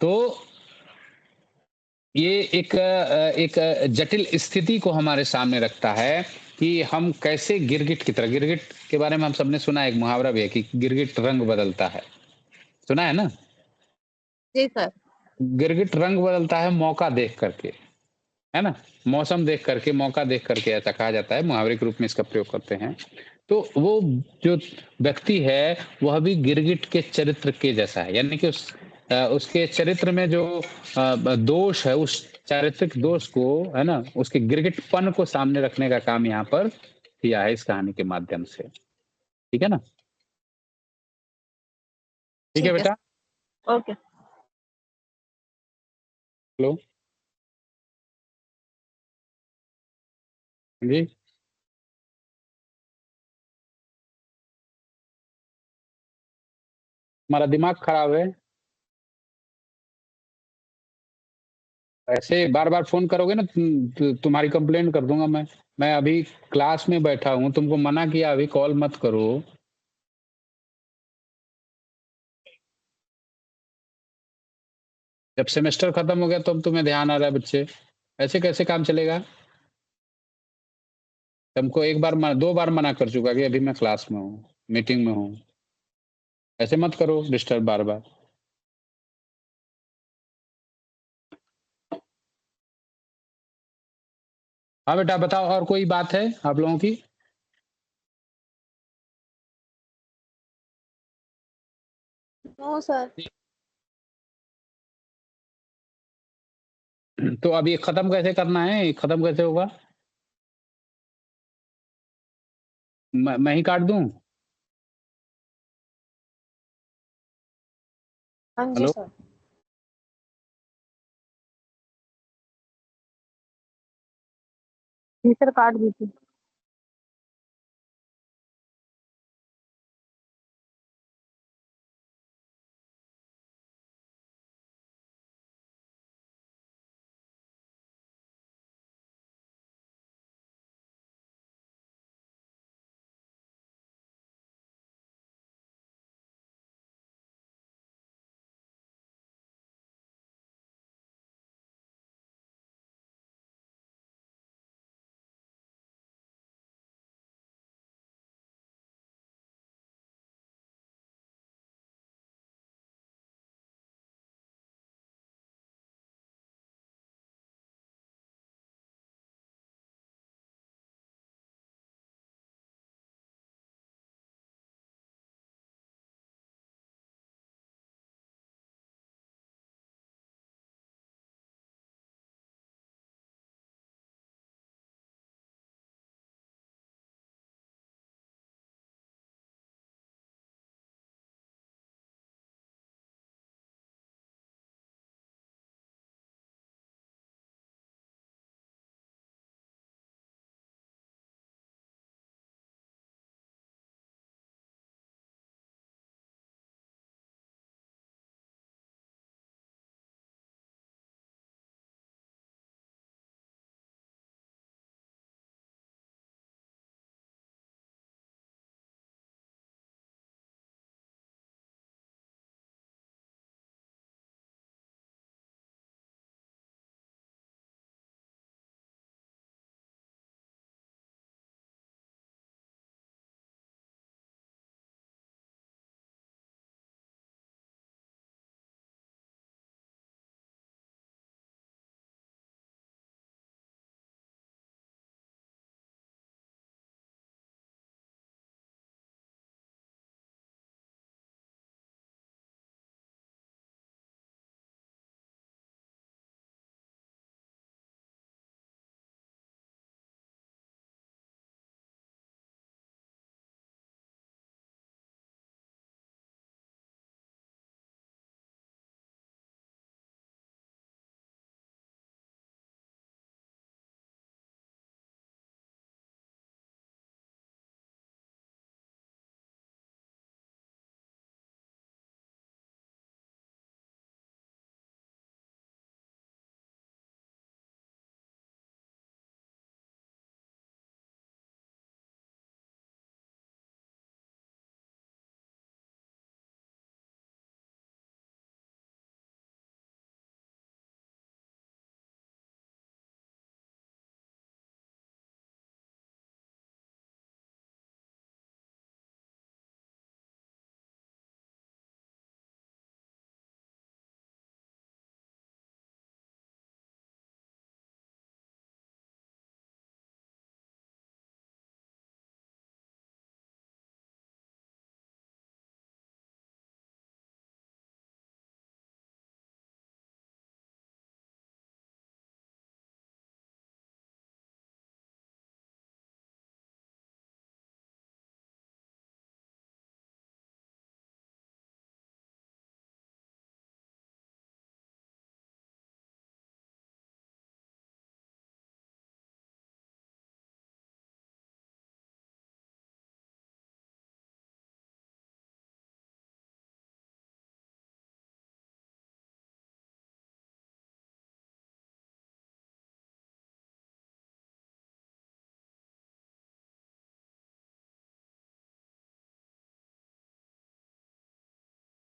तो ये एक जटिल स्थिति को हमारे सामने रखता है कि हम कैसे गिरगिट की तरह गिरगिट के बारे में हम सबने सुना है, एक मुहावरा भी है कि गिरगिट रंग बदलता है। सुना है ना? जी सर। गिरगिट रंग बदलता है मौका देख कर के, है ना? मौसम देख करके, मौका देख करके ऐसा कहा जाता है, मुहावरे के रूप में इसका प्रयोग करते हैं। तो वो जो व्यक्ति है, वह भी गिरगिट के चरित्र के जैसा है, यानी कि उसके चरित्र में जो दोष है, उस चारित्रिक दोष को, है ना? उसके गिरगिटपन को सामने रखने का काम यहाँ पर किया है इस कहानी के माध्यम से। ठीक है ना? ठीक है ठीक है। बेटा? ओके। हेलो? जी? हमारा दिमाग खराब है? ऐसे बार-बार फ़ोन करोगे ना तुम्हारी कंप्लेंट कर दूँगा मैं। मैं अभी क्लास में बैठा हूँ, तुमको मना किया अभी कॉल मत करो। जब सेमेस्टर खत्म हो गया तब तुम्हें ध्यान आ रहा है बच्चे। ऐसे कैसे काम चलेगा? तुमको 2 बार मना कर चुका कि अभी मैं क्लास में हूँ, मीटिंग में हूँ। ऐसे मत करो डिस्टर्ब बार-बार। हाँ बेटा बताओ और कोई बात है आप लोगों की? No sir. तो अब ये खत्म कैसे करना है? ये खत्म कैसे होगा? मैं ही काट दूँ? हाँ जी हेलो? सर। जी सर, काट दीजिए।